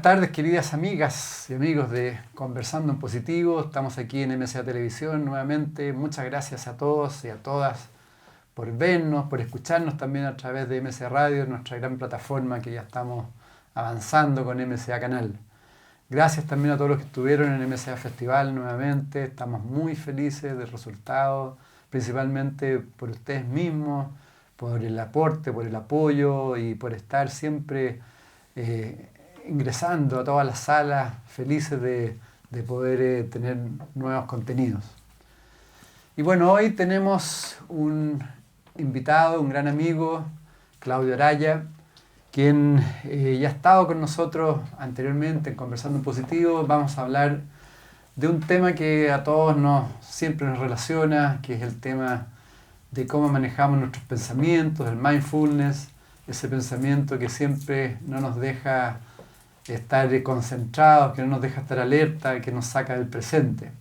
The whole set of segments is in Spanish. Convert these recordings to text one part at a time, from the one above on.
tardes, queridas amigas y amigos de Conversando en Positivo. Estamos aquí en MSA Televisión nuevamente. Muchas gracias a todos y a todas por vernos, por escucharnos también a través de MSA Radio, nuestra gran plataforma que ya estamos avanzando con MSA Canal. Gracias también a todos los que estuvieron en MSA Festival nuevamente. Estamos muy felices del resultado, principalmente por ustedes mismos, por el aporte, por el apoyo y por estar siempre ingresando a todas las salas, felices de poder tener nuevos contenidos. Y bueno, hoy tenemos un invitado, un gran amigo, Claudio Araya, quien ya ha estado con nosotros anteriormente en Conversando en Positivo. Vamos a hablar de un tema que a todos siempre nos relaciona, que es el tema de cómo manejamos nuestros pensamientos, el mindfulness, ese pensamiento que siempre no nos deja estar concentrados, que no nos deja estar alerta, que nos saca del presente.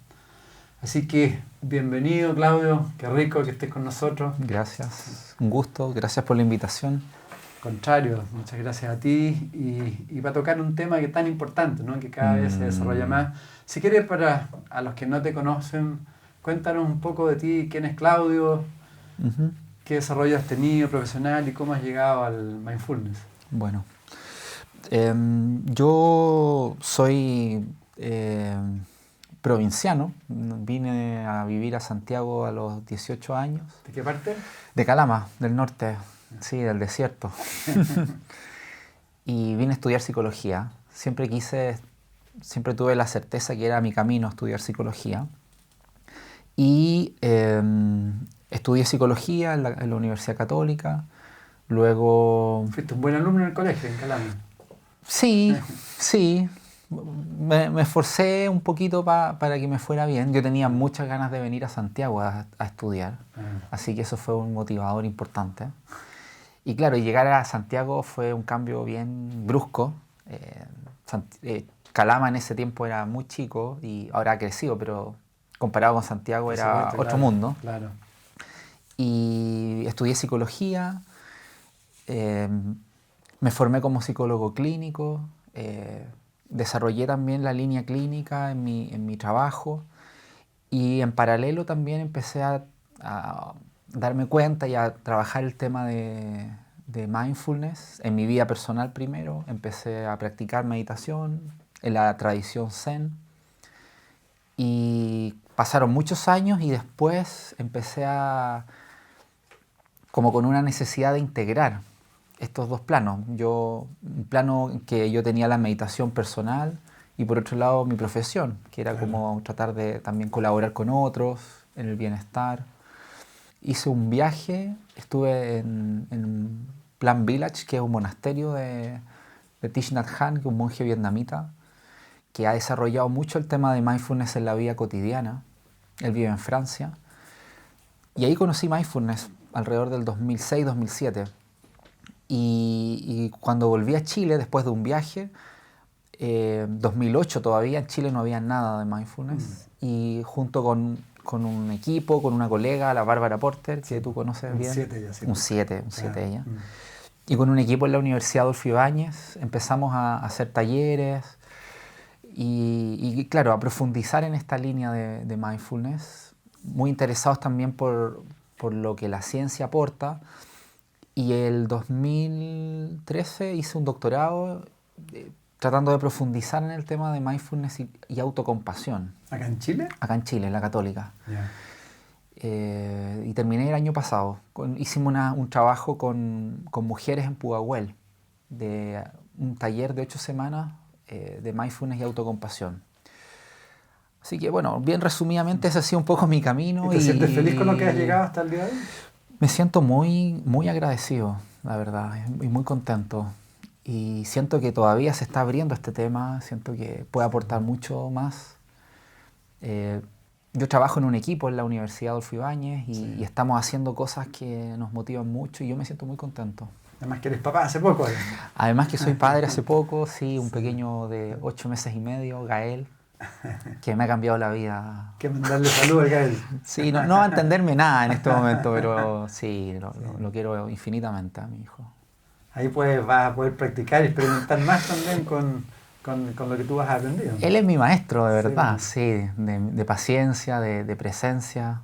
Así que bienvenido, Claudio, qué rico que estés con nosotros. Gracias, un gusto, gracias por la invitación. Contrario, muchas gracias a ti y va a tocar un tema que es tan importante, ¿no? Que cada vez se desarrolla más. Si quieres, a los que no te conocen, cuéntanos un poco de ti, quién es Claudio, qué desarrollo has tenido profesional y cómo has llegado al mindfulness. Bueno, yo soy provinciano, vine a vivir a Santiago a los 18 años. ¿De qué parte? De Calama, del norte, sí, del desierto. Y vine a estudiar psicología. Siempre tuve la certeza que era mi camino estudiar psicología. Y estudié psicología en la Universidad Católica. Luego... ¿Fuiste un buen alumno en el colegio, en Calama? Sí, sí. Me esforcé un poquito para que me fuera bien. Yo tenía muchas ganas de venir a Santiago a estudiar. Así que eso fue un motivador importante. Y claro, llegar a Santiago fue un cambio bien brusco. Calama en ese tiempo era muy chico y ahora ha crecido, pero comparado con Santiago era otro mundo. Claro. Y estudié psicología. Me formé como psicólogo clínico, desarrollé también la línea clínica en mi trabajo y en paralelo también empecé a darme cuenta y a trabajar el tema de mindfulness en mi vida personal primero. Empecé a practicar meditación en la tradición Zen y pasaron muchos años y después empecé como con una necesidad de integrar estos dos planos. Un plano en que yo tenía la meditación personal y por otro lado mi profesión, que era como tratar de también colaborar con otros en el bienestar. Hice un viaje, estuve en Plan Village, que es un monasterio de Thich Nhat Hanh, que es un monje vietnamita, que ha desarrollado mucho el tema de mindfulness en la vida cotidiana. Él vive en Francia. Y ahí conocí mindfulness alrededor del 2006-2007. Y cuando volví a Chile, después de un viaje, 2008 todavía, en Chile no había nada de mindfulness. Y junto con un equipo, con una colega, la Bárbara Porter, que tú conoces bien. Un 7 ella. Y con un equipo en la Universidad Adolfo Ibáñez empezamos a hacer talleres y claro, a profundizar en esta línea de mindfulness, muy interesados también por lo que la ciencia aporta. Y el 2013 hice un doctorado tratando de profundizar en el tema de mindfulness y autocompasión. ¿Acá en Chile? Acá en Chile, en la Católica. Yeah. Y terminé el año pasado. Hicimos un trabajo con mujeres en Pudahuel, de un taller de 8 semanas de mindfulness y autocompasión. Así que bueno, bien resumidamente ese ha sido un poco mi camino. ¿Y te sientes feliz con lo que has llegado hasta el día de hoy? Me siento muy, muy agradecido, la verdad, y muy contento. Y siento que todavía se está abriendo este tema, siento que puede aportar mucho más. Yo trabajo en un equipo en la Universidad Adolfo Ibáñez y estamos haciendo cosas que nos motivan mucho y yo me siento muy contento. Además que eres papá hace poco. Además que soy padre hace poco, sí, un pequeño de 8 meses y medio, Gael, que me ha cambiado la vida. Que mandarle saludos a Gael. Sí, no va a entenderme nada en este momento, pero sí, lo quiero infinitamente a mi hijo. Ahí vas a poder practicar y experimentar más también con con lo que tú has aprendido. Él es mi maestro, de verdad, Sí. sí, de paciencia, de presencia.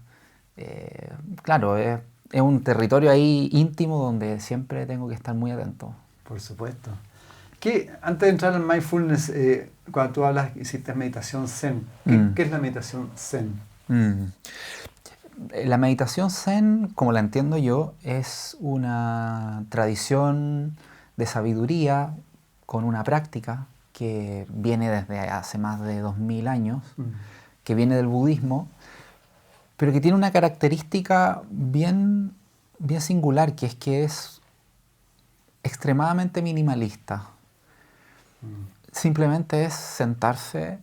Claro, es un territorio ahí íntimo donde siempre tengo que estar muy atento. Por supuesto. Antes de entrar en mindfulness, cuando tú hablas, hiciste meditación Zen. Mm. ¿Qué es la meditación Zen? Mm. La meditación Zen, como la entiendo yo, es una tradición de sabiduría con una práctica que viene desde hace más de 2000 años, Mm. que viene del budismo, pero que tiene una característica bien, bien singular, que es extremadamente minimalista. Simplemente es sentarse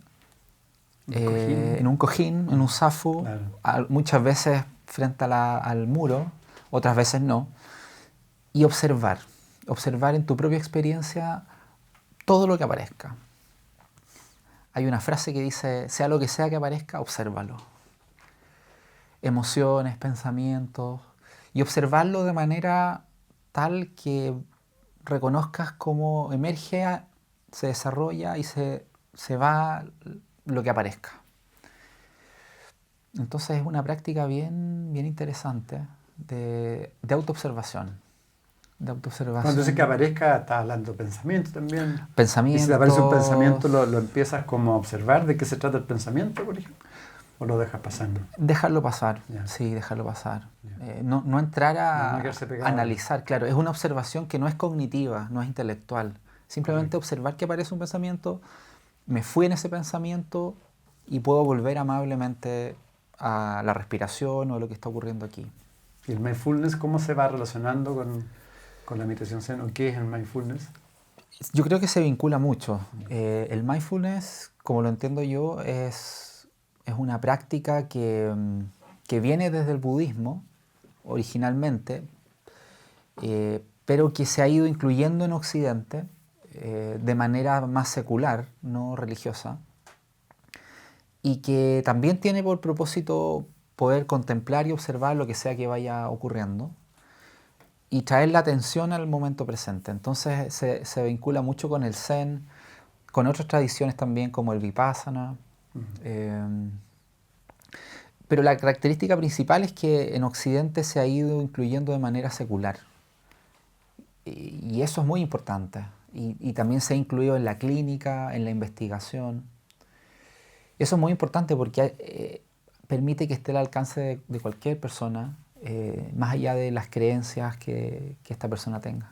en un cojín, en un zafu, Claro. muchas veces frente al muro, otras veces no, y observar en tu propia experiencia todo lo que aparezca. Hay una frase que dice, sea lo que sea que aparezca, obsérvalo. Emociones, pensamientos, y observarlo de manera tal que reconozcas cómo emerge, se desarrolla y se va lo que aparezca. Entonces es una práctica bien, bien interesante de autoobservación. Cuando dices que aparezca, estás hablando de pensamiento también. Y si te aparece un Pensamientos. pensamiento, ¿lo empiezas como a observar de qué se trata el pensamiento, por ejemplo? ¿O lo dejas pasando? Dejarlo pasar, Ya. sí, dejarlo pasar. Ya. No entrar No a quedarse pegado. analizar, claro, es una observación que no es cognitiva, no es intelectual. Simplemente Correcto. observar que aparece un pensamiento, me fui en ese pensamiento y puedo volver amablemente a la respiración o a lo que está ocurriendo aquí. ¿Y el mindfulness cómo se va relacionando con la meditación Zen? ¿O qué es el mindfulness? Yo creo que se vincula mucho. El mindfulness, como lo entiendo yo, es una práctica que viene desde el budismo originalmente, pero que se ha ido incluyendo en Occidente de manera más secular, no religiosa, y que también tiene por propósito poder contemplar y observar lo que sea que vaya ocurriendo y traer la atención al momento presente. Entonces se vincula mucho con el Zen, con otras tradiciones también como el Vipassana. Pero la característica principal es que en Occidente se ha ido incluyendo de manera secular. Y eso es muy importante. Y también se ha incluido en la clínica, en la investigación. Eso es muy importante porque permite que esté al alcance de cualquier persona, más allá de las creencias que esta persona tenga.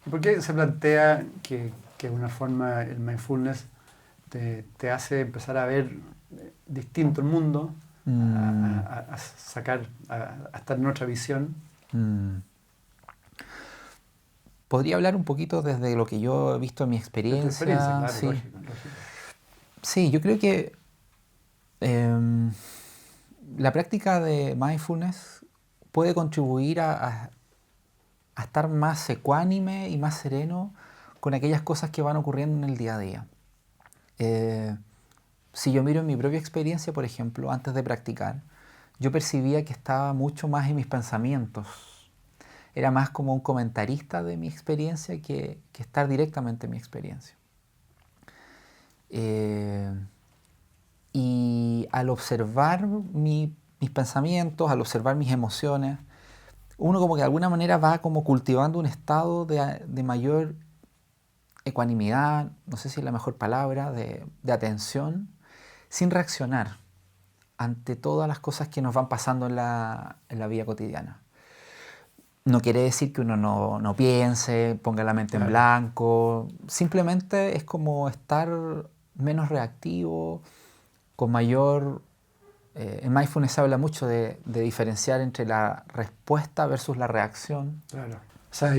¿Y por qué se plantea que una forma el mindfulness te hace empezar a ver distinto el mundo, Mm, a sacar, a estar en otra visión? mm. Podría hablar un poquito desde lo que yo he visto en mi De tu experiencia, experiencia. claro, Sí, lógico, lógico. sí, yo creo que em, la práctica de mindfulness puede contribuir a estar más ecuánime y más sereno con aquellas cosas que van ocurriendo en el día a día. Eh, si yo miro en mi propia experiencia, por ejemplo, antes de practicar, yo percibía que estaba mucho más en mis pensamientos. Era más como un comentarista de mi experiencia que estar directamente en mi experiencia. Eh, y al observar mis pensamientos, al observar mis emociones, uno como que de alguna manera va como cultivando un estado de mayor ecuanimidad, no sé si es la mejor palabra, de atención, sin reaccionar ante todas las cosas que nos van pasando en la vida cotidiana. No quiere decir que uno no piense, ponga la mente en Claro. blanco, simplemente es como estar menos reactivo, con mayor... en mindfulness se habla mucho de diferenciar entre la respuesta versus la reacción. Claro. O sea,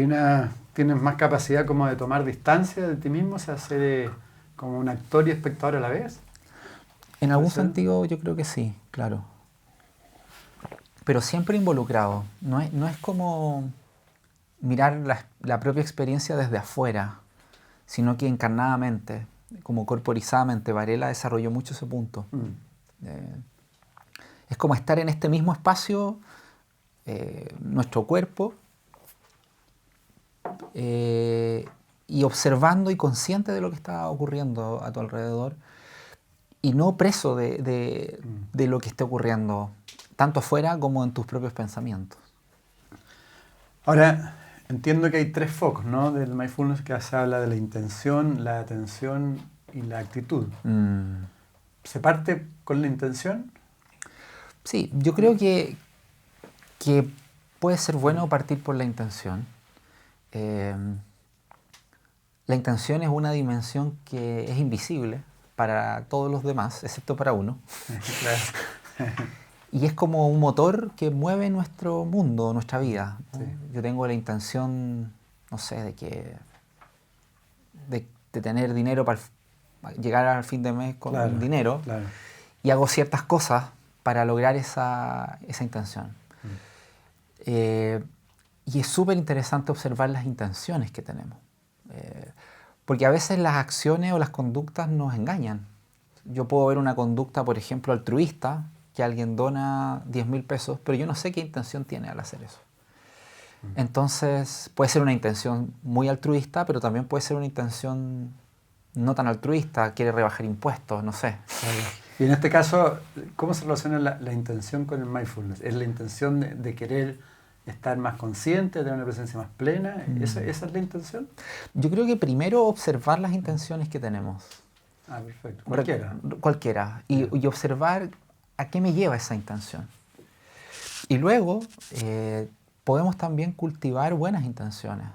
tienes más capacidad como de tomar distancia de ti mismo, o sea, ser como un actor y espectador a la vez. En ¿Puede algún ser? sentido yo creo que sí, claro. Pero siempre involucrado. No es como mirar la propia experiencia desde afuera, sino que encarnadamente, como corporizadamente. Varela desarrolló mucho ese punto. Eh, es como estar en este mismo espacio, nuestro cuerpo, eh, y observando y consciente de lo que está ocurriendo a tu alrededor y no preso de lo que esté ocurriendo, tanto afuera como en tus propios pensamientos. Ahora, entiendo que hay 3 focos, ¿no? Del mindfulness, que se habla de la intención, la atención y la actitud. ¿Se parte con la intención? Sí, yo creo que puede ser bueno partir por la intención. La intención es una dimensión que es invisible para todos los demás, excepto para uno. Claro. Y es como un motor que mueve nuestro mundo, nuestra vida, ¿no? Sí. Yo tengo la intención, no sé, de tener dinero para llegar al fin de mes con Claro, dinero, claro. y hago ciertas cosas para lograr esa intención. Y es súper interesante observar las intenciones que tenemos. Porque a veces las acciones o las conductas nos engañan. Yo puedo ver una conducta, por ejemplo, altruista, que alguien dona 10.000 pesos, pero yo no sé qué intención tiene al hacer eso. Entonces puede ser una intención muy altruista, pero también puede ser una intención no tan altruista, quiere rebajar impuestos, no sé. Claro. Y en este caso, ¿cómo se relaciona la intención con el mindfulness? ¿Es la intención de querer estar más consciente, tener una presencia más plena? ¿Esa es la intención? Yo creo que primero observar las intenciones que tenemos. Ah, perfecto. Cualquiera. Cualquiera. Yeah. Y observar a qué me lleva esa intención. Y luego podemos también cultivar buenas intenciones.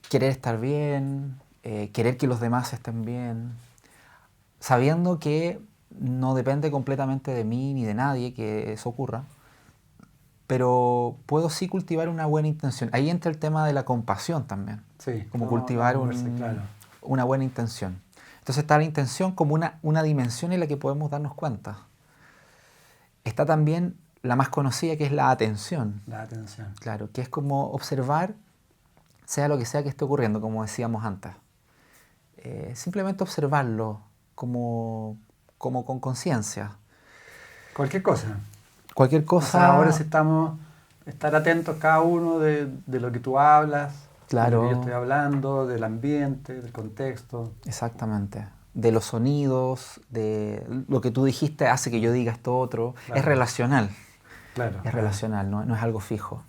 Querer estar bien, querer que los demás estén bien, sabiendo que no depende completamente de mí ni de nadie que eso ocurra, pero puedo sí cultivar una buena intención. Ahí entra el tema de la compasión también, Sí, como vamos cultivar a verse, claro. una buena intención. Entonces está la intención como una dimensión en la que podemos darnos cuenta. Está también la más conocida, que es la atención. La atención. Claro, que es como observar, sea lo que sea que esté ocurriendo, como decíamos antes. Simplemente observarlo como con conciencia. Cualquier cosa. Cualquier O sea, ahora cosa, sí estar atentos cada uno de lo que tú hablas, de lo que yo estoy claro, hablando, del ambiente, del contexto. exactamente. De los sonidos, de lo que tú dijiste hace que yo diga esto otro. Claro. Es relacional. Claro. Es relacional, no es algo fijo.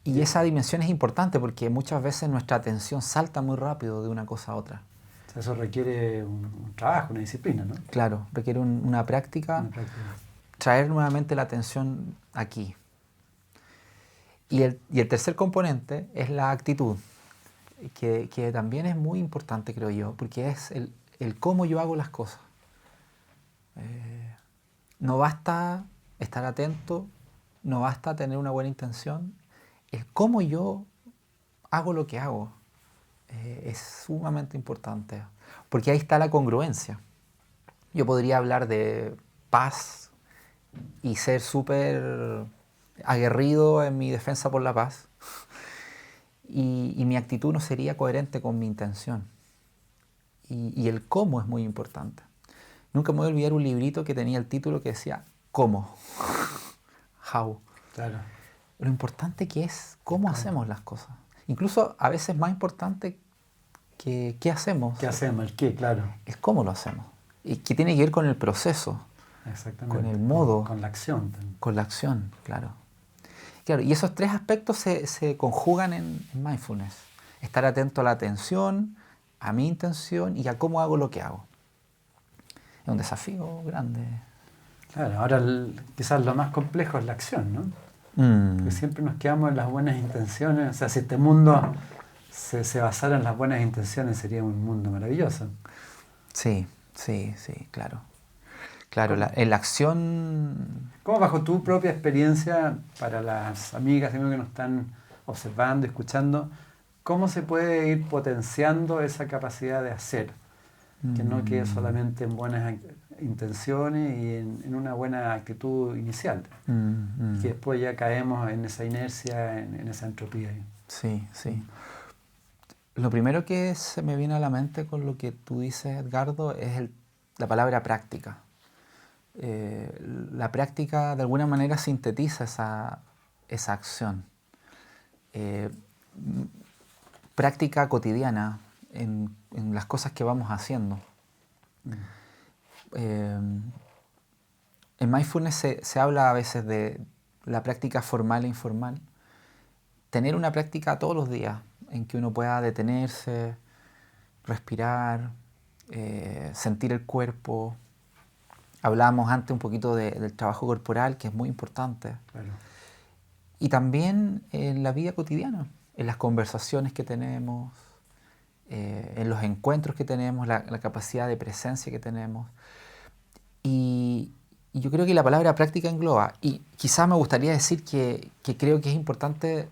Y esa dimensión es importante porque muchas veces nuestra atención salta muy rápido de una cosa a otra. O sea, eso requiere un trabajo, una disciplina, ¿no? Claro, requiere una práctica, Una práctica. traer nuevamente la atención aquí. Y el tercer componente es la actitud, que también es muy importante, creo yo, porque es el cómo yo hago las cosas. No basta estar atento, no basta tener una buena intención, el cómo yo hago lo que hago es sumamente importante, porque ahí está la congruencia. Yo podría hablar de paz y ser súper aguerrido en mi defensa por la paz, y mi actitud no sería coherente con mi intención. Y el cómo es muy importante. Nunca me voy a olvidar un librito que tenía el título que decía ¿cómo? How. Claro. Lo importante que es cómo hacemos las cosas. Incluso a veces más importante que qué hacemos. ¿Qué hacemos? ¿El qué? Claro. Es cómo lo hacemos. Y que tiene que ver con el proceso, Exactamente. con el modo. Con la acción también. Con la acción, claro. Claro, y esos 3 aspectos se conjugan en mindfulness. Estar atento a la atención, a mi intención y a cómo hago lo que hago. Es un desafío grande. Claro, ahora quizás lo más complejo es la acción, ¿no? Porque siempre nos quedamos en las buenas intenciones. O sea, si este mundo se basara en las buenas intenciones, sería un mundo maravilloso. Sí, claro. Claro, en la acción... ¿Cómo bajo tu propia experiencia, para las amigas y amigos que nos están observando, escuchando, cómo se puede ir potenciando esa capacidad de hacer? Que no quede solamente en buenas intenciones y en una buena actitud inicial. Que después ya caemos en esa inercia, en esa entropía. Sí. Lo primero que se me viene a la mente con lo que tú dices, Edgardo, es la palabra práctica. La práctica de alguna manera sintetiza esa acción. práctica cotidiana en las cosas que vamos haciendo. En mindfulness se habla a veces de la práctica formal e informal. Tener una práctica todos los días en que uno pueda detenerse, respirar, sentir el cuerpo. Hablábamos antes un poquito del trabajo corporal, que es muy importante. Claro. Y también en la vida cotidiana, en las conversaciones que tenemos, en los encuentros que tenemos, la capacidad de presencia que tenemos. Y yo creo que la palabra práctica engloba. Y quizás me gustaría decir que creo que es importante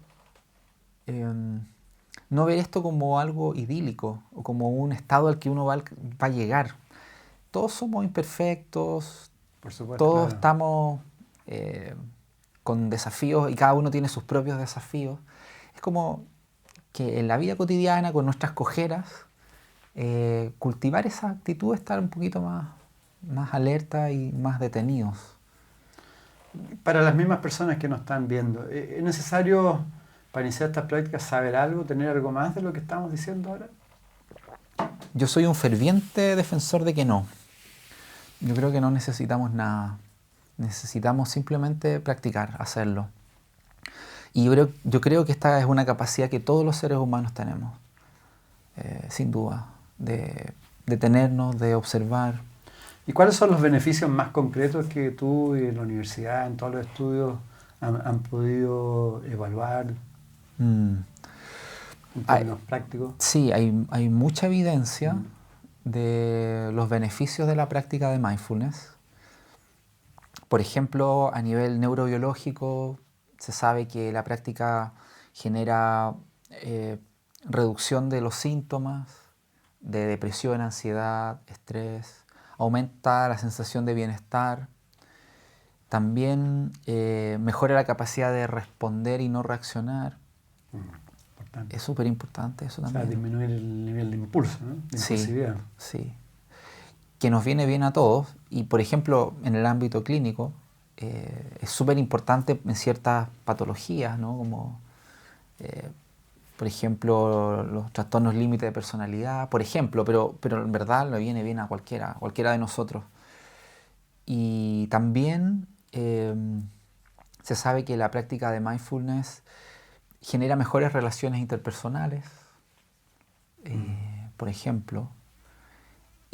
no ver esto como algo idílico o como un estado al que uno va a llegar. Todos somos imperfectos, Por supuesto, todos claro. estamos con desafíos y cada uno tiene sus propios desafíos. Es como que en la vida cotidiana, con nuestras cojeras, cultivar esa actitud, estar un poquito más alerta y más detenidos. Para las mismas personas que nos están viendo, ¿es necesario para iniciar estas prácticas saber algo, tener algo más de lo que estamos diciendo ahora? Yo soy un ferviente defensor de que no. Yo creo que no necesitamos nada. Necesitamos simplemente practicar, hacerlo. Y yo creo que esta es una capacidad que todos los seres humanos tenemos, sin duda, de detenernos, de observar. ¿Y cuáles son los beneficios más concretos que tú y en la universidad, en todos los estudios, han podido evaluar en términos prácticos? Sí, hay mucha evidencia de los beneficios de la práctica de mindfulness. Por ejemplo, a nivel neurobiológico, se sabe que la práctica genera reducción de los síntomas de depresión, ansiedad, estrés, aumenta la sensación de bienestar, también mejora la capacidad de responder y no reaccionar. Importante. Es súper importante eso también. O sea, disminuir el nivel de impulso, ¿no? De impulsividad. Sí. Que nos viene bien a todos. Y, por ejemplo, en el ámbito clínico, es súper importante en ciertas patologías, ¿no? Como, por ejemplo, los trastornos límite de personalidad, por ejemplo, pero en verdad le viene bien a cualquiera de nosotros. Y también se sabe que la práctica de mindfulness genera mejores relaciones interpersonales, por ejemplo.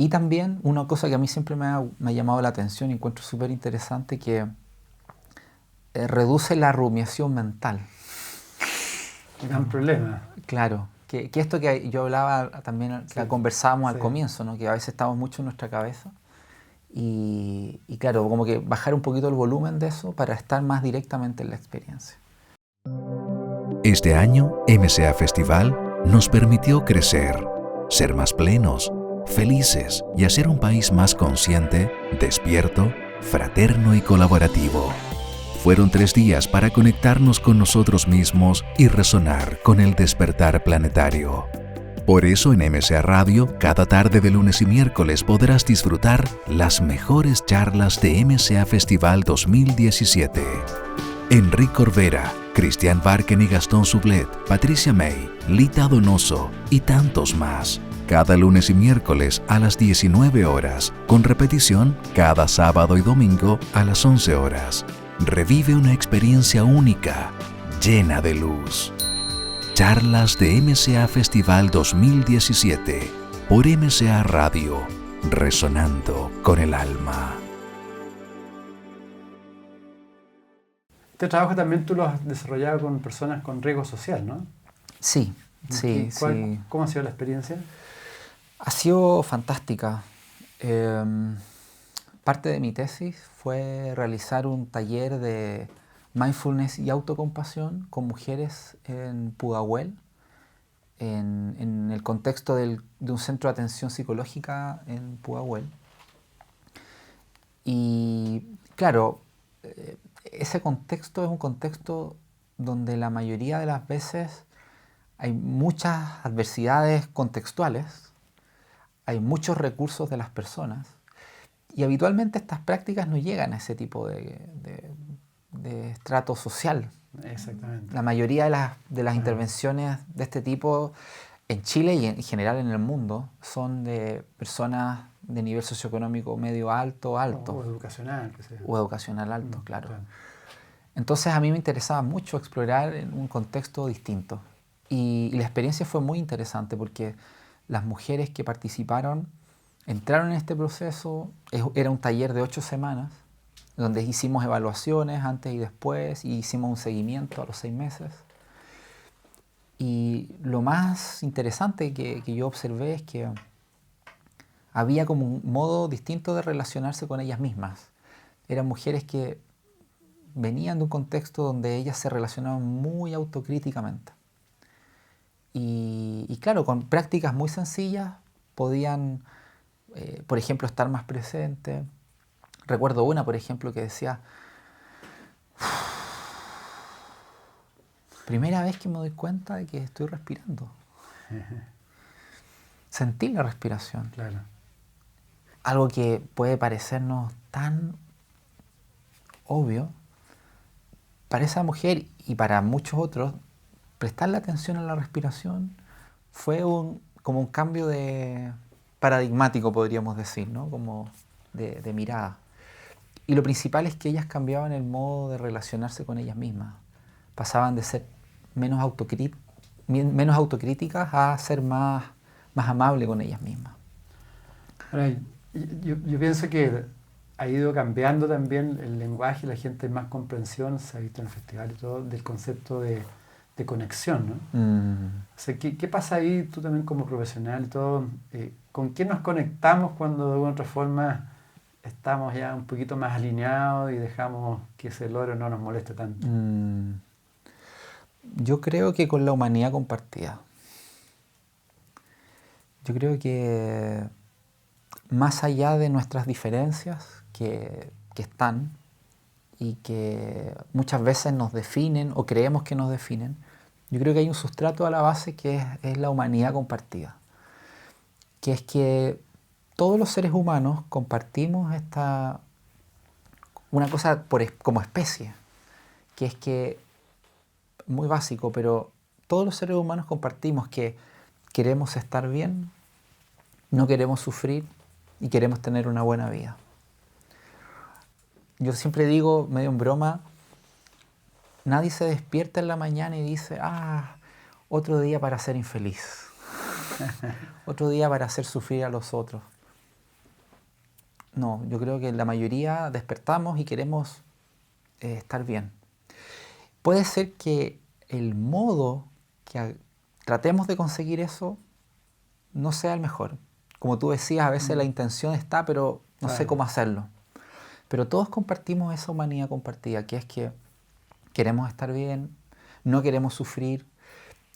Y también una cosa que a mí siempre me ha llamado la atención y encuentro súper interesante, que reduce la rumiación mental. Gran problema. Claro, que esto que yo hablaba también, que conversábamos al comienzo, ¿no? Que a veces estamos mucho en nuestra cabeza. Y claro, como que bajar un poquito el volumen de eso para estar más directamente en la experiencia. Este año, MCA Festival nos permitió crecer, ser más plenos, felices y hacer un país más consciente, despierto, fraterno y colaborativo. Fueron 3 días para conectarnos con nosotros mismos y resonar con el despertar planetario. Por eso en MCA Radio, cada tarde de lunes y miércoles podrás disfrutar las mejores charlas de MCA Festival 2017. Enrique Corvera, Cristian Barken y Gastón Sublet, Patricia May, Lita Donoso y tantos más. Cada lunes y miércoles a las 19 horas, con repetición cada sábado y domingo a las 11 horas. Revive una experiencia única, llena de luz. Charlas de MCA Festival 2017 por MCA Radio, resonando con el alma. Este trabajo también tú lo has desarrollado con personas con riesgo social, ¿no? Sí. ¿Cómo ha sido la experiencia? Ha sido fantástica. Parte de mi tesis fue realizar un taller de mindfulness y autocompasión con mujeres en Pudahuel, en el contexto de un centro de atención psicológica en Pudahuel. Y claro, ese contexto es un contexto donde la mayoría de las veces hay muchas adversidades contextuales, hay muchos recursos de las personas y habitualmente estas prácticas no llegan a ese tipo de de estrato social. Exactamente. La mayoría de las intervenciones de este tipo en Chile y en general en el mundo son de personas de nivel socioeconómico medio alto, O alto. educacional, que sea. O educacional alto, claro. Claro. Entonces a mí me interesaba mucho explorar en un contexto distinto. Y la experiencia fue muy interesante porque las mujeres que participaron entraron en este proceso. Era un taller de 8 semanas donde hicimos evaluaciones antes y después y hicimos un seguimiento a los 6 meses. Y lo más interesante que yo observé es que había como un modo distinto de relacionarse con ellas mismas. Eran mujeres que venían de un contexto donde ellas se relacionaban muy autocríticamente. Y claro, con prácticas muy sencillas podían, por ejemplo, estar más presentes. Recuerdo una, por ejemplo, que decía: primera vez que me doy cuenta de que estoy respirando. Sentí la respiración. Claro. Algo que puede parecernos tan obvio, para esa mujer y para muchos otros, prestarle atención a la respiración fue como un cambio paradigmático, podríamos decir, ¿no? Como de mirada. Y lo principal es que ellas cambiaban el modo de relacionarse con ellas mismas. Pasaban de ser menos autocríticas a ser más amables con ellas mismas. Ahora, yo pienso que ha ido cambiando también el lenguaje, la gente es más comprensión, se ha visto en el festival y todo, del concepto de conexión, ¿no? O sea, ¿qué pasa ahí, tú también como profesional y todo? ¿Con quién nos conectamos cuando de alguna otra forma estamos ya un poquito más alineados y dejamos que ese loro no nos moleste tanto? Yo creo que con la humanidad compartida. Yo creo que más allá de nuestras diferencias que están y que muchas veces nos definen o creemos que nos definen, yo creo que hay un sustrato a la base que es la humanidad compartida. Que es que todos los seres humanos compartimos una cosa como especie, que es que, muy básico, pero todos los seres humanos compartimos que queremos estar bien, no queremos sufrir y queremos tener una buena vida. Yo siempre digo, medio en broma, nadie se despierta en la mañana y dice: otro día para ser infeliz, otro día para hacer sufrir a los otros. No, yo creo que la mayoría despertamos y queremos estar bien. Puede ser que el modo que tratemos de conseguir eso no sea el mejor. Como tú decías, a veces la intención está, pero no sé cómo hacerlo. Pero todos compartimos esa humanidad compartida, que es que queremos estar bien, no queremos sufrir,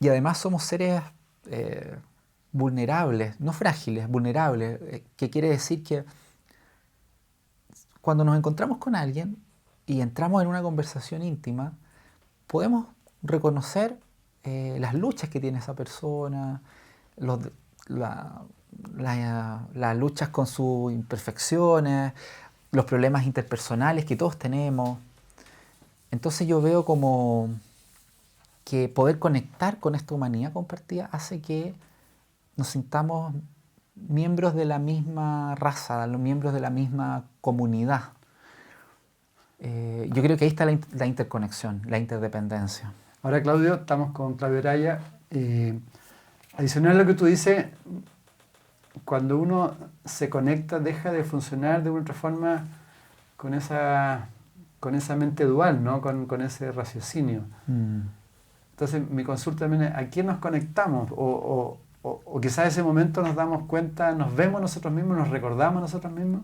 y además somos seres vulnerables, no frágiles, vulnerables, que quiere decir que cuando nos encontramos con alguien y entramos en una conversación íntima, podemos reconocer las luchas que tiene esa persona, las luchas con sus imperfecciones, los problemas interpersonales que todos tenemos. Entonces yo veo como que poder conectar con esta humanidad compartida hace que nos sintamos miembros de la misma raza, miembros de la misma comunidad. Yo creo que ahí está la interconexión, la interdependencia. Ahora, Claudio, estamos con Claudio Araya. Adicional a lo que tú dices, cuando uno se conecta, deja de funcionar de otra forma con esa mente dual, ¿no? Con ese raciocinio. Entonces, mi consulta también es: ¿a quién nos conectamos? O quizás en ese momento nos damos cuenta, nos vemos nosotros mismos, nos recordamos nosotros mismos,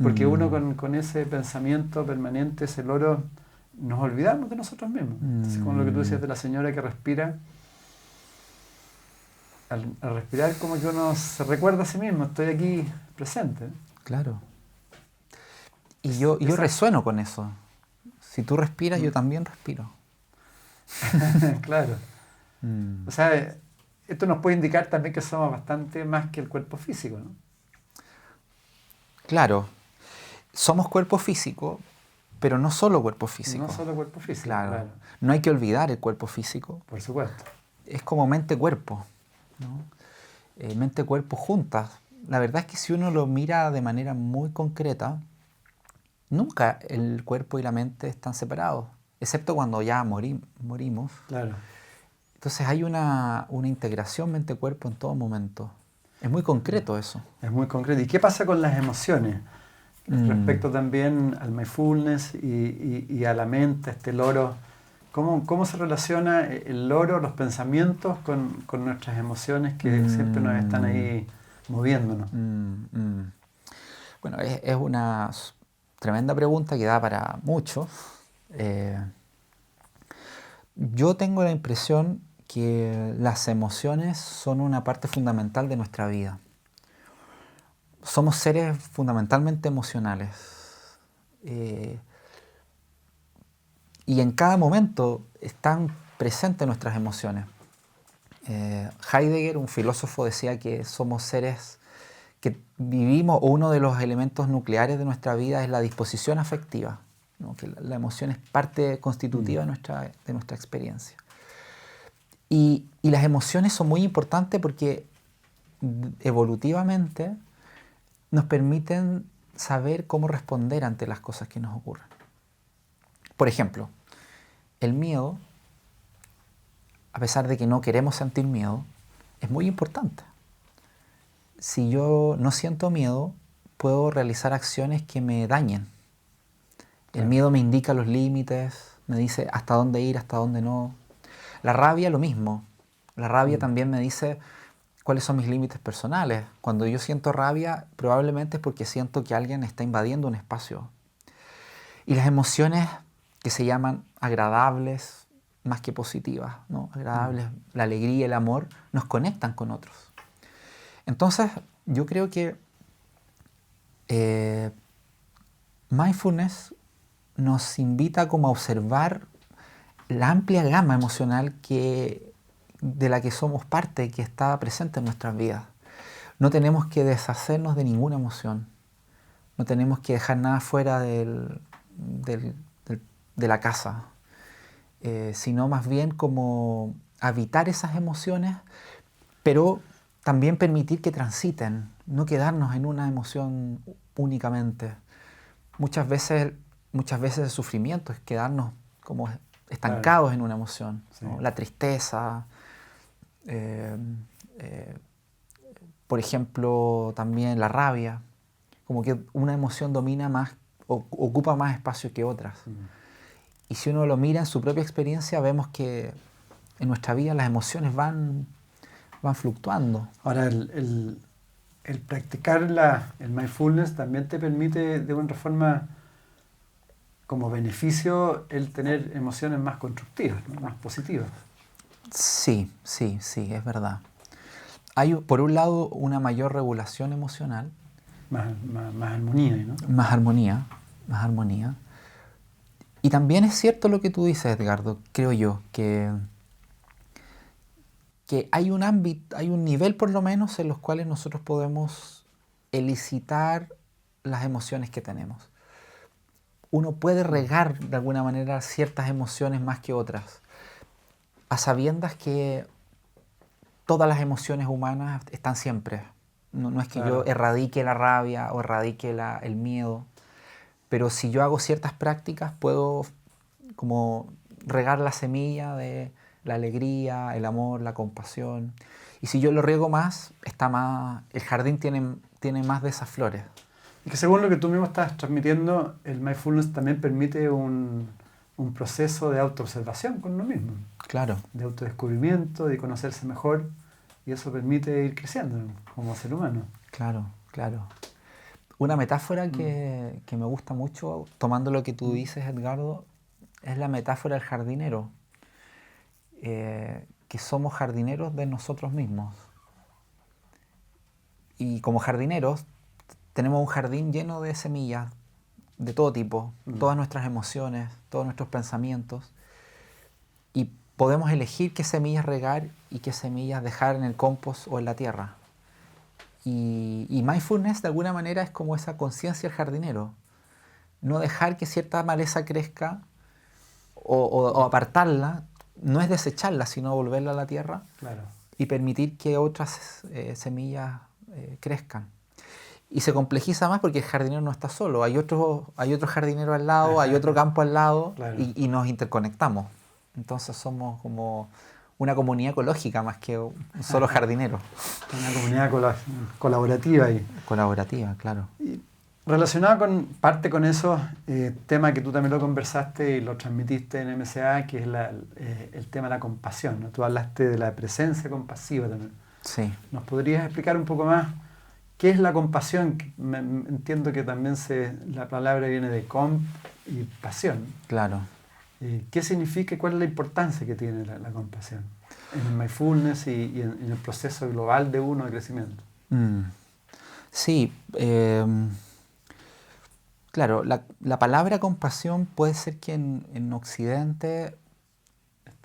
porque uno con ese pensamiento permanente, ese loro, nos olvidamos de nosotros mismos. Entonces, con lo que tú decías de la señora que respira, al respirar como que uno se recuerda a sí mismo, estoy aquí presente. Claro. Y yo resueno con eso. Si tú respiras, yo también respiro. Claro. O sea, esto nos puede indicar también que somos bastante más que el cuerpo físico, ¿no? Claro. Somos cuerpo físico, Pero no solo cuerpo físico. No solo cuerpo físico, Claro. claro. No hay que olvidar el cuerpo físico. Por supuesto. Es como mente-cuerpo, ¿no? Mente-cuerpo juntas. La verdad es que si uno lo mira de manera muy concreta, nunca el cuerpo y la mente están separados, excepto cuando ya morimos. Claro. Entonces hay una integración mente-cuerpo en todo momento. Es muy concreto eso. Es muy concreto. ¿Y qué pasa con las emociones? Respecto también al mindfulness y a la mente, este loro. ¿Cómo se relaciona el loro, los pensamientos con nuestras emociones que siempre nos están ahí moviéndonos? Bueno, es una tremenda pregunta que da para mucho. Yo tengo la impresión que las emociones son una parte fundamental de nuestra vida. Somos seres fundamentalmente emocionales. Y en cada momento están presentes nuestras emociones. Heidegger, un filósofo, decía que somos seres que vivimos, o uno de los elementos nucleares de nuestra vida es la disposición afectiva, ¿no? Que la emoción es parte constitutiva de nuestra experiencia. Y las emociones son muy importantes porque evolutivamente nos permiten saber cómo responder ante las cosas que nos ocurren. Por ejemplo, el miedo, a pesar de que no queremos sentir miedo, es muy importante. Si yo no siento miedo, puedo realizar acciones que me dañen. El miedo me indica los límites, me dice hasta dónde ir, hasta dónde no. La rabia, lo mismo. La rabia también me dice cuáles son mis límites personales. Cuando yo siento rabia, probablemente es porque siento que alguien está invadiendo un espacio. Y las emociones que se llaman agradables, más que positivas, ¿no? Agradables, la alegría, el amor, nos conectan con otros. Entonces, yo creo que mindfulness nos invita como a observar la amplia gama emocional de la que somos parte, que está presente en nuestras vidas. No tenemos que deshacernos de ninguna emoción. No tenemos que dejar nada fuera de la casa, sino más bien como habitar esas emociones, pero también permitir que transiten, no quedarnos en una emoción únicamente. Muchas veces el sufrimiento es quedarnos como estancados en una emoción, Sí. ¿no? La tristeza, por ejemplo, también la rabia, como que una emoción domina más, ocupa más espacio que otras. Y si uno lo mira en su propia experiencia, vemos que en nuestra vida las emociones van fluctuando. Ahora, el practicar el mindfulness también te permite de una forma, como beneficio, el tener emociones más constructivas, ¿no? Más positivas. Sí, es verdad. Hay, por un lado, una mayor regulación emocional. Más armonía, ¿no? Más armonía. Y también es cierto lo que tú dices, Edgardo, creo yo, que hay un ámbito, hay un nivel por lo menos en los cuales nosotros podemos elicitar las emociones que tenemos. Uno puede regar de alguna manera ciertas emociones más que otras, a sabiendas que todas las emociones humanas están siempre. No es que yo erradique la rabia o erradique el miedo, pero si yo hago ciertas prácticas puedo como regar la semilla de la alegría, el amor, la compasión. Y si yo lo riego más, el jardín tiene más de esas flores. Y que según lo que tú mismo estás transmitiendo, el mindfulness también permite un proceso de autoobservación con uno mismo. Claro. De autodescubrimiento, de conocerse mejor, y eso permite ir creciendo como ser humano. Claro. Una metáfora que me gusta mucho, tomando lo que tú dices, Edgardo, es la metáfora del jardinero. Que somos jardineros de nosotros mismos. Y como jardineros tenemos un jardín lleno de semillas de todo tipo, todas nuestras emociones, todos nuestros pensamientos, y podemos elegir qué semillas regar y qué semillas dejar en el compost o en la tierra. Y mindfulness de alguna manera es como esa conciencia del jardinero, no dejar que cierta maleza crezca o apartarla, no es desecharla, sino volverla a la tierra Claro. y permitir que otras semillas crezcan. Y se complejiza más porque el jardinero no está solo, hay otro jardinero al lado, hay otro campo al lado, Claro. y nos interconectamos. Entonces somos como una comunidad ecológica más que un solo jardinero. Una comunidad colaborativa ahí. Colaborativa, claro. Y relacionado con eso, tema que tú también lo conversaste y lo transmitiste en MCA, que es el tema de la compasión, ¿no? Tú hablaste de la presencia compasiva también. Sí. ¿Nos podrías explicar un poco más qué es la compasión? Entiendo que también la palabra viene de comp y pasión. Claro. ¿Qué significa y cuál es la importancia que tiene la compasión en el mindfulness y en el proceso global de uno de crecimiento? Sí, claro, la palabra compasión puede ser que en Occidente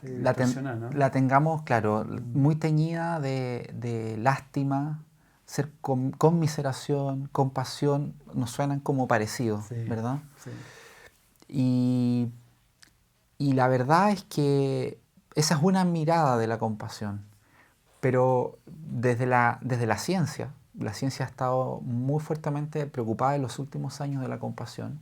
¿no? la tengamos, claro, muy teñida de lástima, ser conmiseración, compasión, nos suenan como parecidos, Sí, ¿verdad? Sí. Y la verdad es que esa es una mirada de la compasión, pero desde la ciencia ha estado muy fuertemente preocupada en los últimos años de la compasión.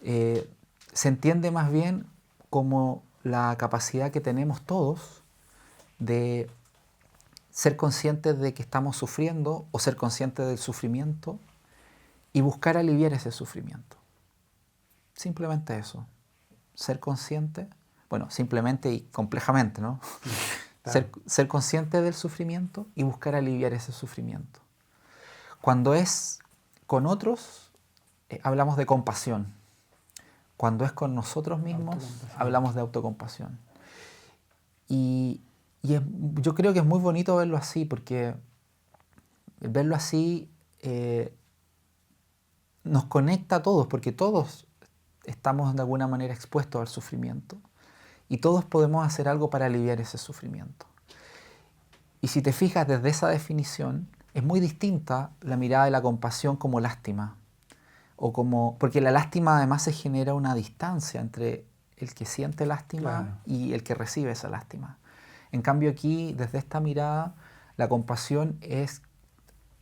Se entiende más bien como la capacidad que tenemos todos de ser conscientes de que estamos sufriendo o ser conscientes del sufrimiento y buscar aliviar ese sufrimiento. Simplemente eso. Ser consciente, bueno, simplemente y complejamente, ¿no? Claro. Ser consciente del sufrimiento y buscar aliviar ese sufrimiento. Cuando es con otros, hablamos de compasión. Cuando es con nosotros mismos, hablamos de autocompasión. Y yo creo que es muy bonito verlo así, porque verlo así nos conecta a todos, porque todos estamos de alguna manera expuestos al sufrimiento y todos podemos hacer algo para aliviar ese sufrimiento. Y si te fijas desde esa definición, es muy distinta la mirada de la compasión como lástima, porque la lástima además se genera una distancia entre el que siente lástima, claro, y el que recibe esa lástima. En cambio aquí, desde esta mirada, la compasión es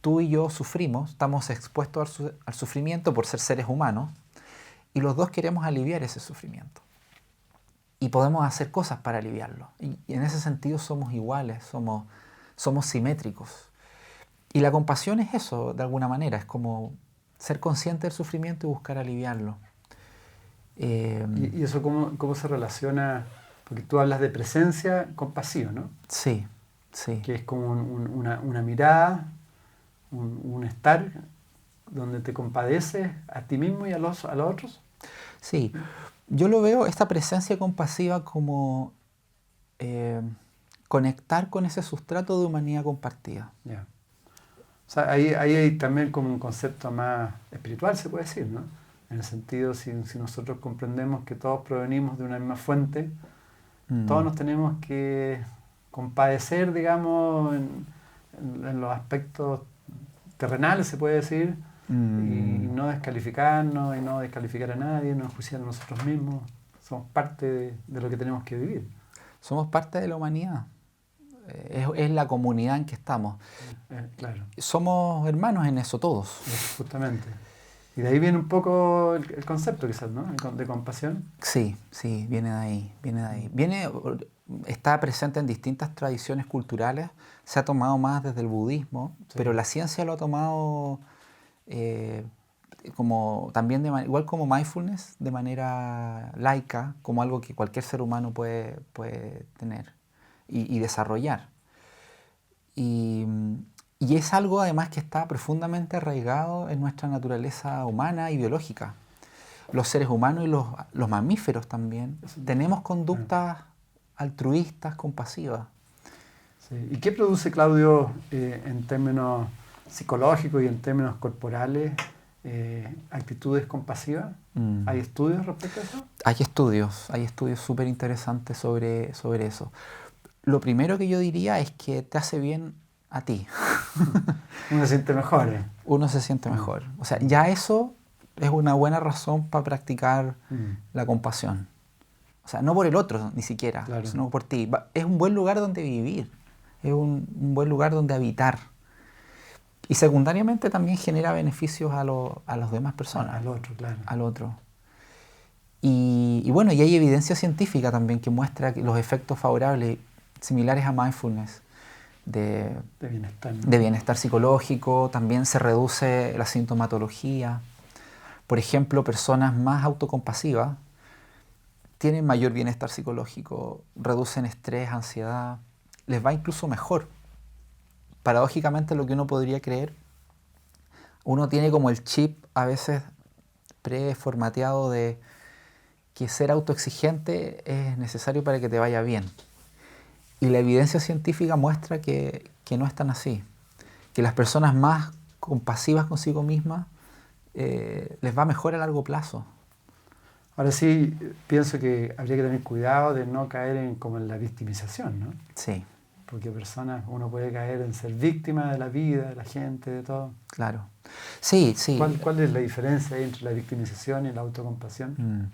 tú y yo sufrimos, estamos expuestos al sufrimiento por ser seres humanos, y los dos queremos aliviar ese sufrimiento. Y podemos hacer cosas para aliviarlo. Y en ese sentido somos iguales, somos simétricos. Y la compasión es eso, de alguna manera, es como ser consciente del sufrimiento y buscar aliviarlo. ¿Y eso cómo se relaciona? Porque tú hablas de presencia compasiva, ¿no? Sí, sí. Que es como una mirada, un estar donde te compadeces a ti mismo y a los otros. Sí, yo lo veo, esta presencia compasiva, como conectar con ese sustrato de humanidad compartida. Yeah. O sea, ahí hay también como un concepto más espiritual, se puede decir, ¿no? En el sentido, si nosotros comprendemos que todos provenimos de una misma fuente, todos nos tenemos que compadecer, digamos, en los aspectos terrenales, se puede decir, y no descalificarnos, y no descalificar a nadie, no enjuiciar a nosotros mismos. Somos parte de lo que tenemos que vivir. Somos parte de la humanidad. Es la comunidad en que estamos. Claro. Somos hermanos en eso todos. Justamente. Y de ahí viene un poco el concepto, quizás, ¿no? De compasión. Sí, viene de ahí. Está presente en distintas tradiciones culturales, se ha tomado más desde el budismo, sí, pero la ciencia lo ha tomado como también igual como mindfulness, de manera laica, como algo que cualquier ser humano puede tener y desarrollar. Y es algo además que está profundamente arraigado en nuestra naturaleza humana y biológica. Los seres humanos y los mamíferos también tenemos conductas altruistas, compasivas. Sí. ¿Y qué produce, Claudio, en términos psicológicos y en términos corporales, actitudes compasivas? ¿Hay estudios respecto a eso? Hay estudios súper interesantes sobre eso. Lo primero que yo diría es que te hace bien a ti. Uno se siente mejor. Uno se siente mejor. O sea, ya eso es una buena razón para practicar la compasión. O sea, no por el otro ni siquiera, claro, sino por ti. Es un buen lugar donde vivir, es un buen lugar donde habitar. Y secundariamente también genera beneficios a las demás personas. Al otro, claro. Al otro. Y bueno, y hay evidencia científica también que muestra que los efectos favorables similares a mindfulness de bienestar, ¿no? De bienestar psicológico, también se reduce la sintomatología. Por ejemplo, personas más autocompasivas tienen mayor bienestar psicológico, reducen estrés, ansiedad, les va incluso mejor. Paradójicamente, lo que uno podría creer, uno tiene como el chip a veces preformateado de que ser autoexigente es necesario para que te vaya bien. Y la evidencia científica muestra que no es tan así. Que las personas más compasivas consigo mismas les va mejor a largo plazo. Ahora sí, pienso que habría que tener cuidado de no caer como en la victimización, ¿no? Sí. Porque uno puede caer en ser víctima de la vida, de la gente, de todo. Claro. Sí, sí. ¿Cuál es la diferencia entre la victimización y la autocompasión?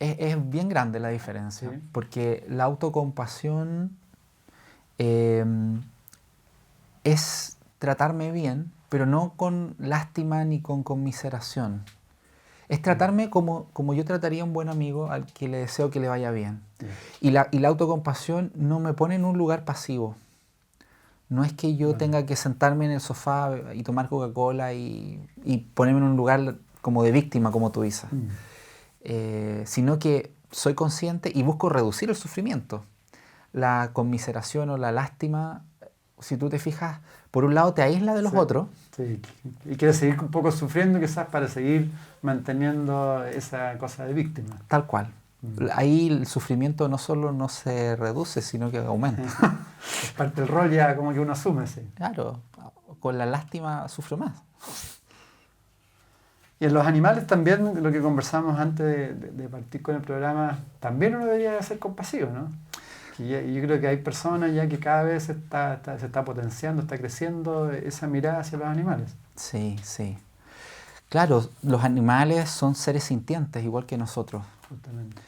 Es bien grande la diferencia, ¿Sí? porque la autocompasión es tratarme bien, pero no con lástima ni con conmiseración. Es tratarme como yo trataría a un buen amigo al que le deseo que le vaya bien. Yeah. Y la autocompasión no me pone en un lugar pasivo. No es que yo tenga que sentarme en el sofá y tomar Coca-Cola y ponerme en un lugar como de víctima, como tú dices. Sino que soy consciente y busco reducir el sufrimiento. La conmiseración o la lástima, si tú te fijas, por un lado te aísla de los otros. Sí, y quieres seguir un poco sufriendo quizás para seguir manteniendo esa cosa de víctima. Tal cual. Ahí el sufrimiento no solo no se reduce, sino que aumenta. Es parte del rol ya como que uno asume, sí. Claro, con la lástima sufro más. Y en los animales también, lo que conversamos antes de partir con el programa, también uno debería ser compasivo, ¿no? Y yo creo que hay personas ya que cada vez se está potenciando, está creciendo esa mirada hacia los animales. Sí, sí. Claro, los animales son seres sintientes, igual que nosotros. Justamente.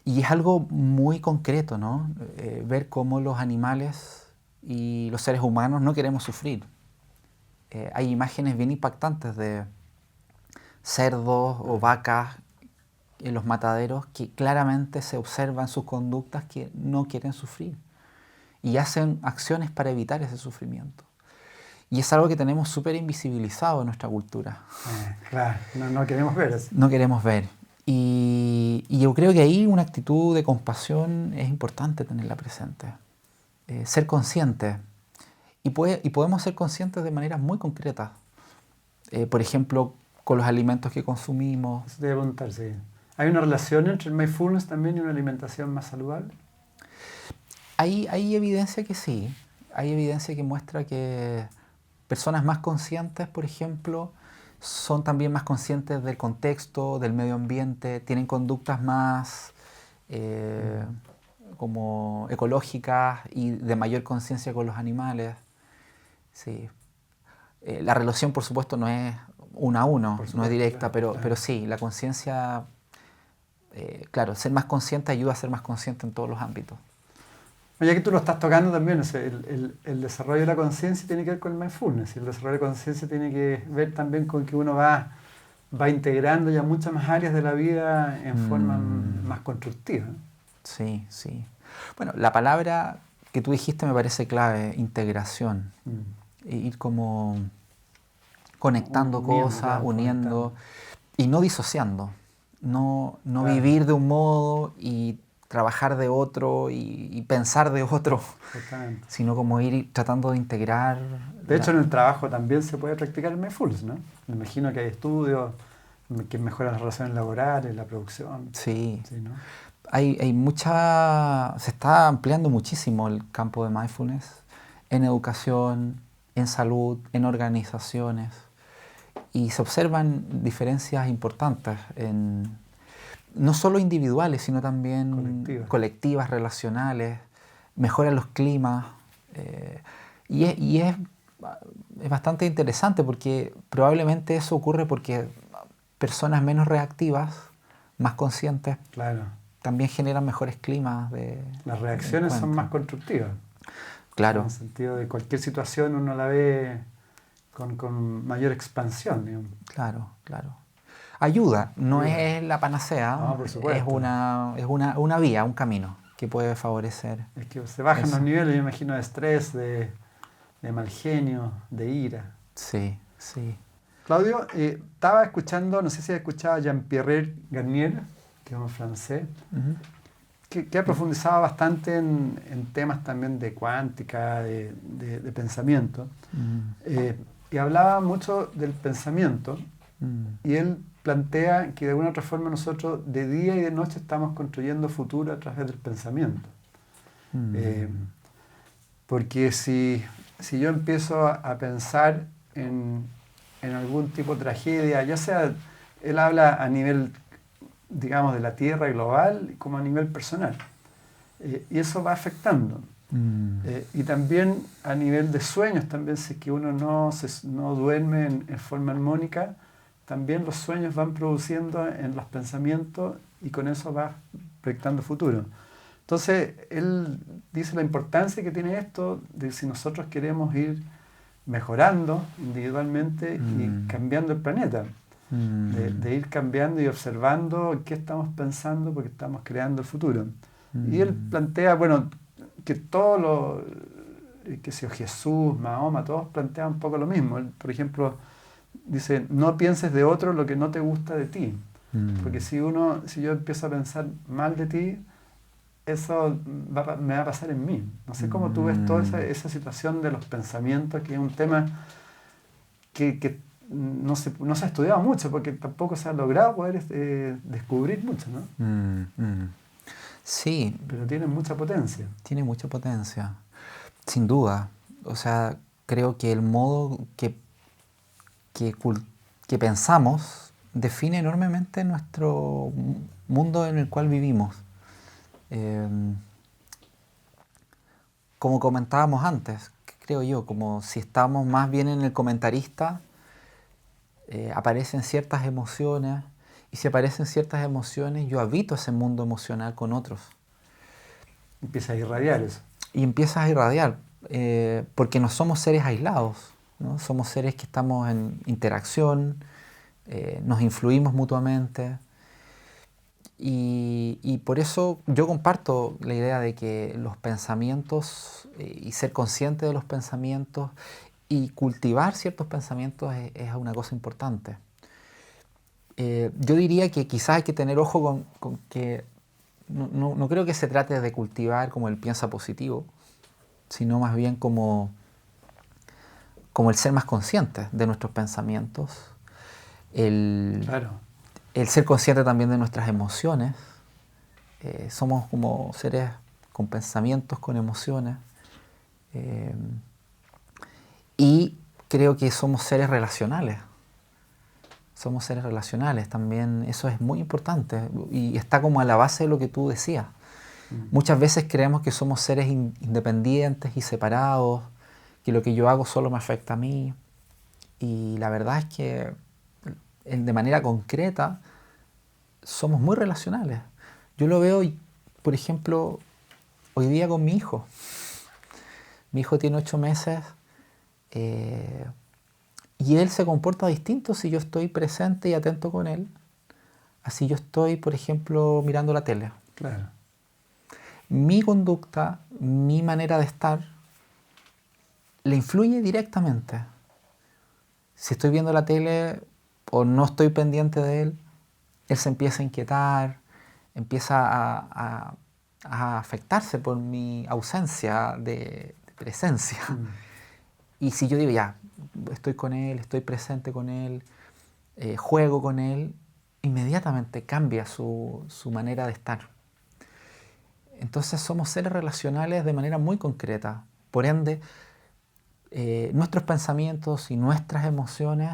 Y es algo muy concreto, ¿no? Ver cómo los animales y los seres humanos no queremos sufrir. Hay imágenes bien impactantes de cerdos o vacas en los mataderos que claramente se observan sus conductas que no quieren sufrir y hacen acciones para evitar ese sufrimiento. Y es algo que tenemos súper invisibilizado en nuestra cultura. Claro, no queremos ver eso. No queremos ver. Y yo creo que ahí una actitud de compasión es importante tenerla presente. Ser consciente. Y podemos ser conscientes de maneras muy concretas. Por ejemplo, con los alimentos que consumimos. Eso te voy a preguntar, sí. ¿Hay una relación entre el mindfulness también y una alimentación más saludable? Hay evidencia que sí. Hay evidencia que muestra que personas más conscientes, por ejemplo, son también más conscientes del contexto, del medio ambiente, tienen conductas más como ecológicas y de mayor conciencia con los animales. Sí. La relación, por supuesto, no es uno a uno, no es directa, claro, pero sí, la conciencia, claro, ser más consciente ayuda a ser más consciente en todos los ámbitos. Ya que tú lo estás tocando también, el desarrollo de la conciencia tiene que ver con el mindfulness, y el desarrollo de la conciencia tiene que ver también con que uno va integrando ya muchas más áreas de la vida en forma más constructiva. Sí, sí. Bueno, la palabra que tú dijiste me parece clave, integración. Ir como conectando cosas, uniendo y no disociando. No claro. Vivir de un modo y trabajar de otro y pensar de otro, sino como ir tratando de integrar. De hecho, en el trabajo también se puede practicar el mindfulness, ¿no? Me imagino que hay estudios que mejoran las relaciones laborales, la producción. Sí, sí, ¿no? Hay mucha... Se está ampliando muchísimo el campo de mindfulness en educación, en salud, en organizaciones, y se observan diferencias importantes no solo individuales, sino también colectivas, relacionales, mejoran los climas, y es bastante interesante porque probablemente eso ocurre porque personas menos reactivas, más conscientes, Claro. también generan mejores climas de Las reacciones son encuentro. más constructivas. Claro, En el sentido de cualquier situación uno la ve con mayor expansión, digamos. claro, claro. Ayuda, no Ayuda. es la panacea, No, por supuesto. es una vía, un camino que puede favorecer. Es que se bajan Eso. los niveles, yo imagino, de estrés, de mal genio, de ira. Sí, sí. Claudio, estaba escuchando, no sé si has escuchado a Jean-Pierre Garnier, que es un francés, Ujú. que ha profundizado bastante en temas también de cuántica, de pensamiento. Y hablaba mucho del pensamiento, y él plantea que de alguna otra forma nosotros de día y de noche estamos construyendo futuro a través del pensamiento. Porque si yo empiezo a pensar en algún tipo de tragedia, ya sea, él habla a nivel, digamos, de la Tierra global como a nivel personal, y eso va afectando. Y también a nivel de sueños, también si es que uno no duerme en forma armónica, también los sueños van produciendo en los pensamientos y con eso va proyectando futuro. Entonces, él dice la importancia que tiene esto de si nosotros queremos ir mejorando individualmente y cambiando el planeta, de ir cambiando y observando qué estamos pensando porque estamos creando el futuro. Y él plantea, bueno, que todos los, que sea Jesús, Mahoma, todos plantean un poco lo mismo. Él, por ejemplo, dice, no pienses de otro lo que no te gusta de ti. Porque si yo empiezo a pensar mal de ti, eso me va a pasar en mí. No sé cómo tú ves toda esa situación de los pensamientos, que es un tema que no se ha estudiado mucho, porque tampoco se ha logrado poder descubrir mucho, ¿no? Sí, Pero tiene mucha potencia. tiene mucha potencia, sin duda. O sea, creo que el modo que pensamos define enormemente nuestro mundo en el cual vivimos. Como comentábamos antes, creo yo, como si estamos más bien en el comentarista, aparecen ciertas emociones, y si aparecen ciertas emociones, yo habito ese mundo emocional con otros. Empieza a irradiar eso. Y empiezas a irradiar, porque no somos seres aislados, ¿no? Somos seres que estamos en interacción, nos influimos mutuamente. Y por eso yo comparto la idea de que los pensamientos y ser consciente de los pensamientos y cultivar ciertos pensamientos es una cosa importante. Yo diría que quizás hay que tener ojo con que no creo que se trate de cultivar como el piensa positivo, sino más bien como el ser más consciente de nuestros pensamientos, Claro. el ser consciente también de nuestras emociones. Somos como seres con pensamientos, con emociones. Y creo que somos seres relacionales. Somos seres relacionales también. Eso es muy importante y está como a la base de lo que tú decías. Muchas veces creemos que somos seres independientes y separados, que lo que yo hago solo me afecta a mí. Y la verdad es que de manera concreta somos muy relacionales. Yo lo veo, por ejemplo, hoy día con mi hijo. Mi hijo tiene 8 meses y él se comporta distinto si yo estoy presente y atento con él, así yo estoy, por ejemplo, mirando la tele. Claro. Mi conducta, mi manera de estar, le influye directamente. Si estoy viendo la tele o no estoy pendiente de él, él se empieza a inquietar, empieza a afectarse por mi ausencia de presencia. Y si yo digo, ya, estoy con él, estoy presente con él, juego con él, inmediatamente cambia su manera de estar. Entonces somos seres relacionales de manera muy concreta. Por ende, nuestros pensamientos y nuestras emociones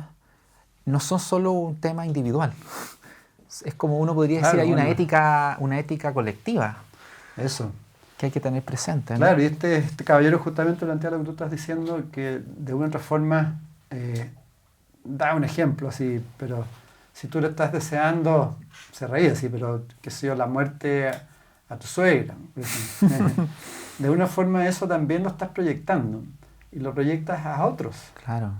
no son solo un tema individual. Es como uno podría decir, hay una ética colectiva. Eso. Que hay que tener presente, ¿no? Claro, y este caballero justamente plantea lo que tú estás diciendo, que de una otra forma da un ejemplo así, pero si tú le estás deseando, se reía así, pero qué sé yo, la muerte a tu suegra. De una forma eso también lo estás proyectando y lo proyectas a otros. Claro.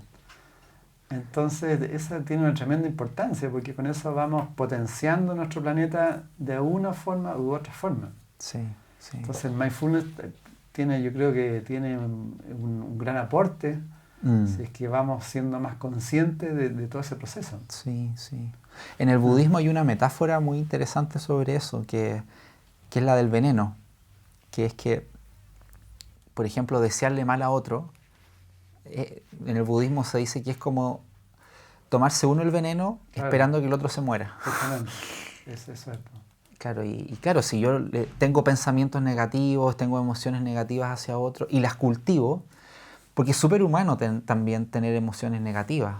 Entonces eso tiene una tremenda importancia porque con eso vamos potenciando nuestro planeta de una forma u otra forma. Sí, sí. Entonces el mindfulness tiene, yo creo que tiene un gran aporte si es que vamos siendo más conscientes de todo ese proceso. Sí, sí. En el budismo hay una metáfora muy interesante sobre eso, que es la del veneno, que es que, por ejemplo, desearle mal a otro, en el budismo se dice que es como tomarse uno el veneno esperando que el otro se muera. Exactamente, eso es. Claro, y claro, si yo tengo pensamientos negativos, tengo emociones negativas hacia otro y las cultivo, porque es súper humano también tener emociones negativas.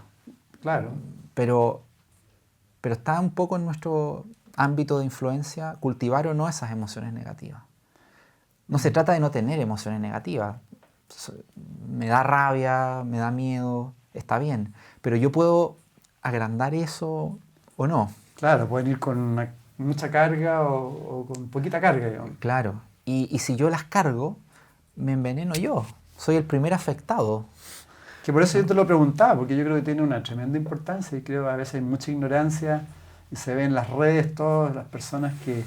Claro. Pero está un poco en nuestro ámbito de influencia cultivar o no esas emociones negativas. No se trata de no tener emociones negativas. Me da rabia, me da miedo, está bien. Pero yo puedo agrandar eso o no. Claro, pueden ir con mucha carga o con poquita carga, digamos. Claro. Y si yo las cargo, me enveneno yo. Soy el primer afectado. Que por eso yo te lo preguntaba, porque yo creo que tiene una tremenda importancia y creo que a veces hay mucha ignorancia y se ve en las redes todas las personas que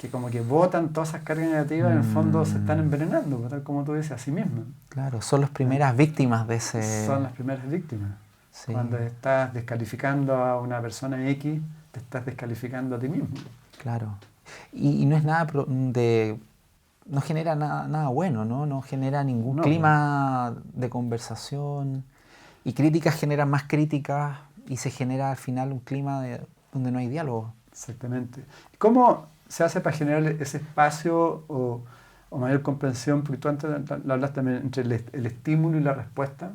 como que botan todas esas cargas negativas, en el fondo se están envenenando, tal como tú dices, a sí mismos. Claro, son las primeras víctimas de ese... Son las primeras víctimas. Sí. Cuando estás descalificando a una persona X, te estás descalificando a ti mismo. Claro. Y no es nada no genera nada bueno, ¿no? No genera ningún clima de conversación. Y críticas generan más críticas y se genera al final un clima donde no hay diálogo. Exactamente. ¿Cómo se hace para generar ese espacio o mayor comprensión? Porque tú antes lo hablaste también entre el estímulo y la respuesta.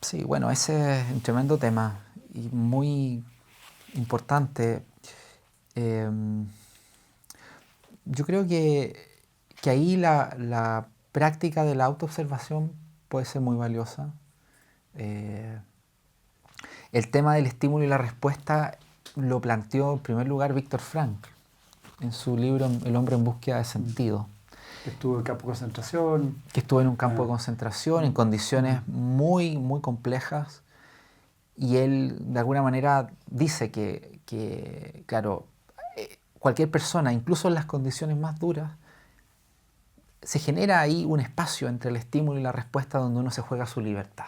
Sí, bueno, ese es un tremendo tema y muy importante. Yo creo que ahí la práctica de la autoobservación puede ser muy valiosa. El tema del estímulo y la respuesta lo planteó en primer lugar Viktor Frankl en su libro El hombre en búsqueda de sentido. Estuvo en campo de concentración. Que estuvo en un campo de concentración, en condiciones muy, muy complejas. Y él, de alguna manera, dice que claro, cualquier persona, incluso en las condiciones más duras, se genera ahí un espacio entre el estímulo y la respuesta donde uno se juega su libertad.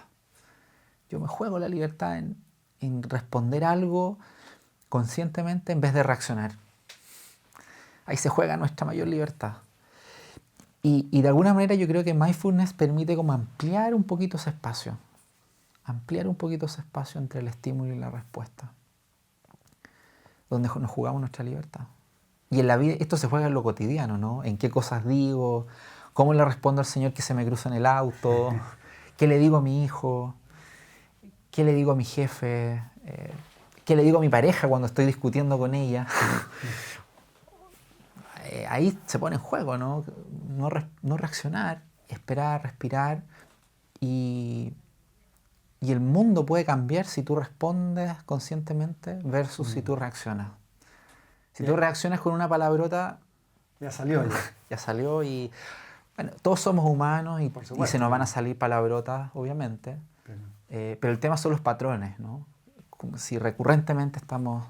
Yo me juego la libertad en responder algo conscientemente en vez de reaccionar. Ahí se juega nuestra mayor libertad. Y de alguna manera yo creo que mindfulness permite como ampliar un poquito ese espacio. Ampliar un poquito ese espacio entre el estímulo y la respuesta. Donde nos jugamos nuestra libertad. Y en la vida esto se juega en lo cotidiano, ¿no? En qué cosas digo, cómo le respondo al señor que se me cruza en el auto, qué le digo a mi hijo, qué le digo a mi jefe, qué le digo a mi pareja cuando estoy discutiendo con ella. Ahí se pone en juego, ¿no? No reaccionar, esperar, respirar y el mundo puede cambiar si tú respondes conscientemente versus si tú reaccionas. Si tú reaccionas con una palabrota... Ya salió. Ya salió y... Bueno, todos somos humanos y se nos van a salir palabrotas, obviamente. Pero el tema son los patrones, ¿no? Como si recurrentemente estamos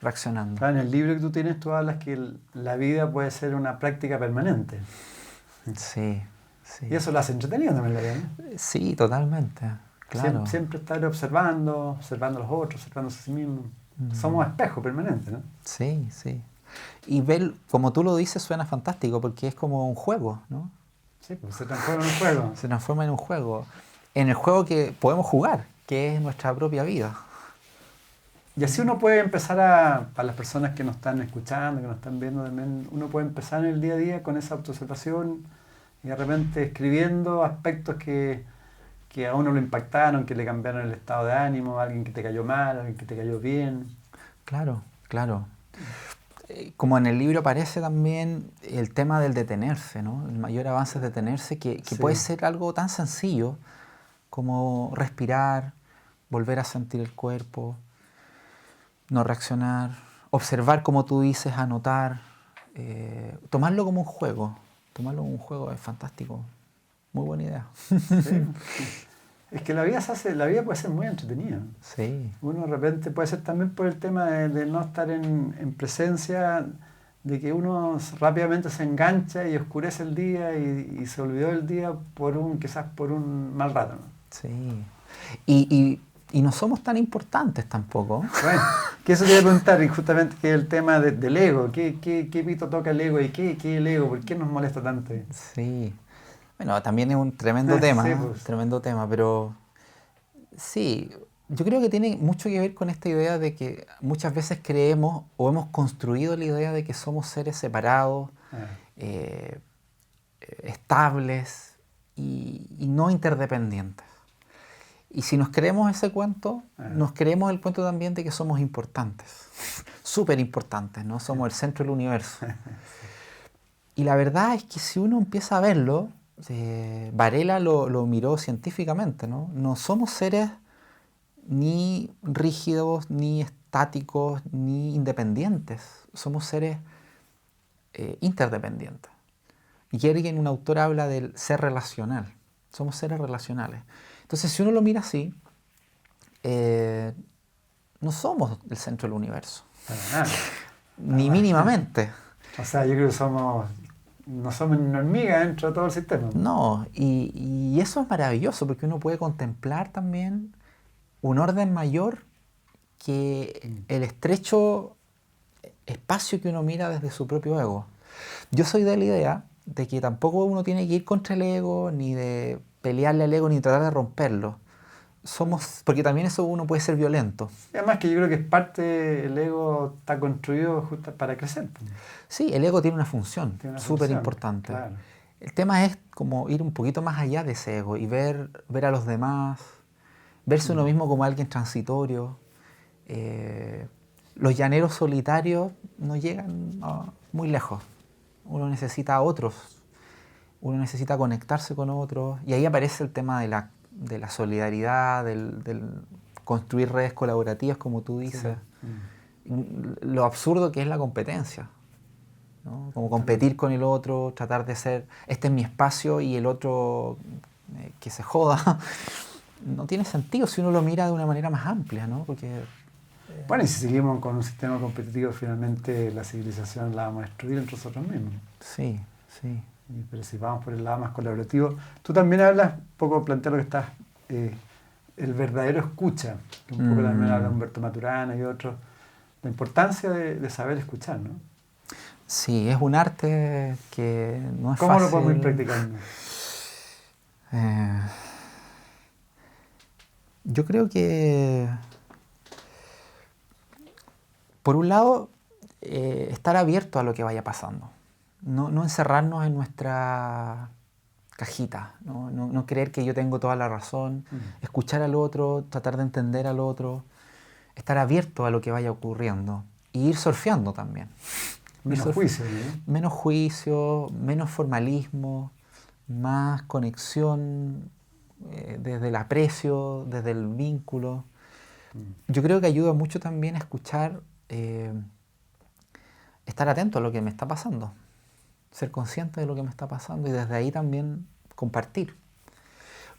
reaccionando. Claro, en el libro que tú tienes tú hablas que la vida puede ser una práctica permanente. Sí. Y eso lo hace entretenido también la vida, ¿no? Sí, totalmente. Claro. Siempre estar observando a los otros, observándose a sí mismos. Somos espejo permanente, ¿no? Sí, sí. Y ver, como tú lo dices, suena fantástico porque es como un juego, ¿no? Sí, pues se transforma en un juego. Se transforma en un juego. En el juego que podemos jugar, que es nuestra propia vida. Y así uno puede empezar para las personas que nos están escuchando, que nos están viendo también, uno puede empezar en el día a día con esa autoobservación y de repente escribiendo aspectos que a uno lo impactaron, que le cambiaron el estado de ánimo, alguien que te cayó mal, alguien que te cayó bien. Claro, claro. Como en el libro aparece también el tema del detenerse, ¿no? El mayor avance es detenerse, que puede ser algo tan sencillo como respirar, volver a sentir el cuerpo, no reaccionar, observar como tú dices, anotar, tomarlo como un juego. Tomarlo como un juego es fantástico. Muy buena idea. Sí. Es que la vida puede ser muy entretenida. Sí. Uno de repente puede ser también por el tema de no estar en presencia, de que uno rápidamente se engancha y oscurece el día y se olvidó del día quizás por un mal rato, ¿no? Sí. Y no somos tan importantes tampoco. Bueno, que eso quería preguntar, y justamente que es el tema del ego. ¿Qué pito toca el ego y qué es el ego? ¿Por qué nos molesta tanto? Sí. Bueno, también es un tremendo tema, Sí, ¿no? pues. Tremendo tema, pero sí, yo creo que tiene mucho que ver con esta idea de que muchas veces creemos o hemos construido la idea de que somos seres separados, eh, estables y no interdependientes. Y si nos creemos ese cuento, nos creemos el cuento también de que somos importantes, súper importantes, ¿no? Somos el centro del universo. Y la verdad es que si uno empieza a verlo, Varela lo miró científicamente, ¿no? No somos seres ni rígidos, ni estáticos, ni independientes. Somos seres interdependientes. Y Yergin, un autor, habla del ser relacional. Somos seres relacionales. Entonces, si uno lo mira así, no somos el centro del universo. Para nada. Ni mínimamente. O sea, yo creo que no somos ni una hormiga dentro de todo el sistema. No, y eso es maravilloso porque uno puede contemplar también un orden mayor que el estrecho espacio que uno mira desde su propio ego. Yo soy de la idea de que tampoco uno tiene que ir contra el ego, ni de pelearle al ego, ni tratar de romperlo. Porque también eso uno puede ser violento. Y además que yo creo que es parte, el ego está construido justo para crecer. Sí, el ego tiene una función súper función, importante. claro. El tema es como ir un poquito más allá de ese ego y ver a los demás, verse uno mismo como alguien transitorio. Los llaneros solitarios no llegan muy lejos. Uno necesita a otros, uno necesita conectarse con otros. Y ahí aparece el tema de la solidaridad, del construir redes colaborativas, como tú dices. Sí. Lo absurdo que es la competencia, ¿no? Como competir con el otro, tratar de ser, este es mi espacio y el otro que se joda. No tiene sentido si uno lo mira de una manera más amplia, ¿no? Porque, bueno, y si seguimos con un sistema competitivo, finalmente la civilización la vamos a destruir entre nosotros mismos. Sí, sí. Pero si vamos por el lado más colaborativo, tú también hablas, un poco planteas lo que estás, el verdadero escucha, que un poco también habla Humberto Maturana y otros, la importancia de saber escuchar, ¿no? Sí, es un arte que no es fácil. ¿Cómo lo podemos ir practicando? Yo creo que, por un lado, estar abierto a lo que vaya pasando. No encerrarnos en nuestra cajita, no creer que yo tengo toda la razón, escuchar al otro, tratar de entender al otro, estar abierto a lo que vaya ocurriendo y ir surfeando también. Menos juicio, ¿no? Menos juicio, menos formalismo, más conexión desde el aprecio, desde el vínculo. Yo creo que ayuda mucho también a escuchar, estar atento a lo que me está pasando, ser consciente de lo que me está pasando y desde ahí también compartir.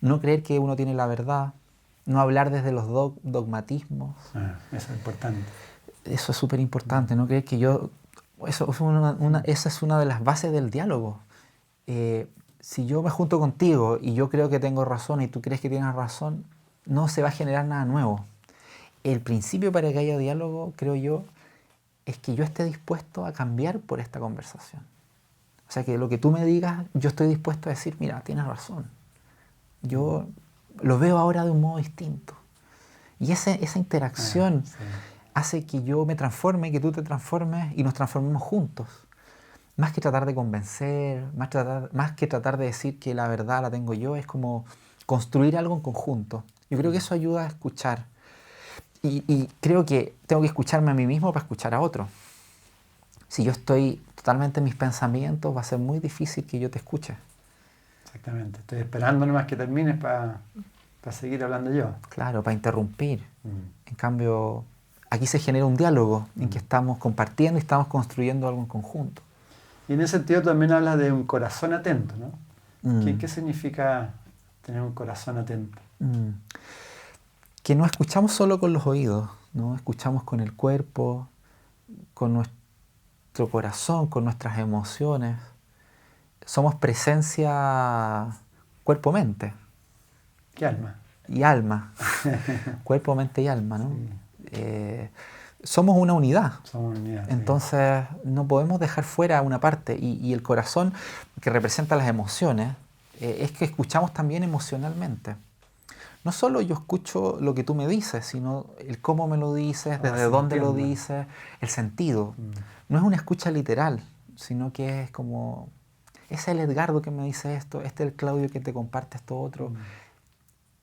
No creer que uno tiene la verdad, no hablar desde los dogmatismos. Eso es importante. Eso es súper importante, no creer que yo... esa es una de las bases del diálogo. Si yo me junto contigo y yo creo que tengo razón y tú crees que tienes razón, no se va a generar nada nuevo. El principio para que haya diálogo, creo yo, es que yo esté dispuesto a cambiar por esta conversación. O sea, que lo que tú me digas, yo estoy dispuesto a decir, mira, tienes razón. Yo lo veo ahora de un modo distinto. Y esa interacción hace que yo me transforme, que tú te transformes y nos transformemos juntos. Más que tratar de convencer, más que tratar de decir que la verdad la tengo yo, es como construir algo en conjunto. Yo creo que eso ayuda a escuchar. Y creo que tengo que escucharme a mí mismo para escuchar a otro. Si yo estoy totalmente en mis pensamientos, va a ser muy difícil que yo te escuche. Exactamente. Estoy esperando nomás que termines para seguir hablando yo. Claro, para interrumpir. En cambio, aquí se genera un diálogo en que estamos compartiendo y estamos construyendo algo en conjunto. Y en ese sentido también hablas de un corazón atento, ¿no? Mm. ¿Qué significa tener un corazón atento? Que no escuchamos solo con los oídos, ¿no? Escuchamos con el cuerpo, con nuestro corazón, con nuestras emociones. Somos presencia cuerpo-mente. ¿Qué alma? Y alma. Cuerpo, mente y alma, ¿no? Sí. Somos una unidad. Somos una unidad. Entonces no podemos dejar fuera una parte. Y el corazón, que representa las emociones, es que escuchamos también emocionalmente. No solo yo escucho lo que tú me dices, sino el cómo me lo dices, desde dónde lo dices, el sentido. No es una escucha literal, sino que es como, ese es el Edgardo que me dice esto, este es el Claudio que te comparte esto otro.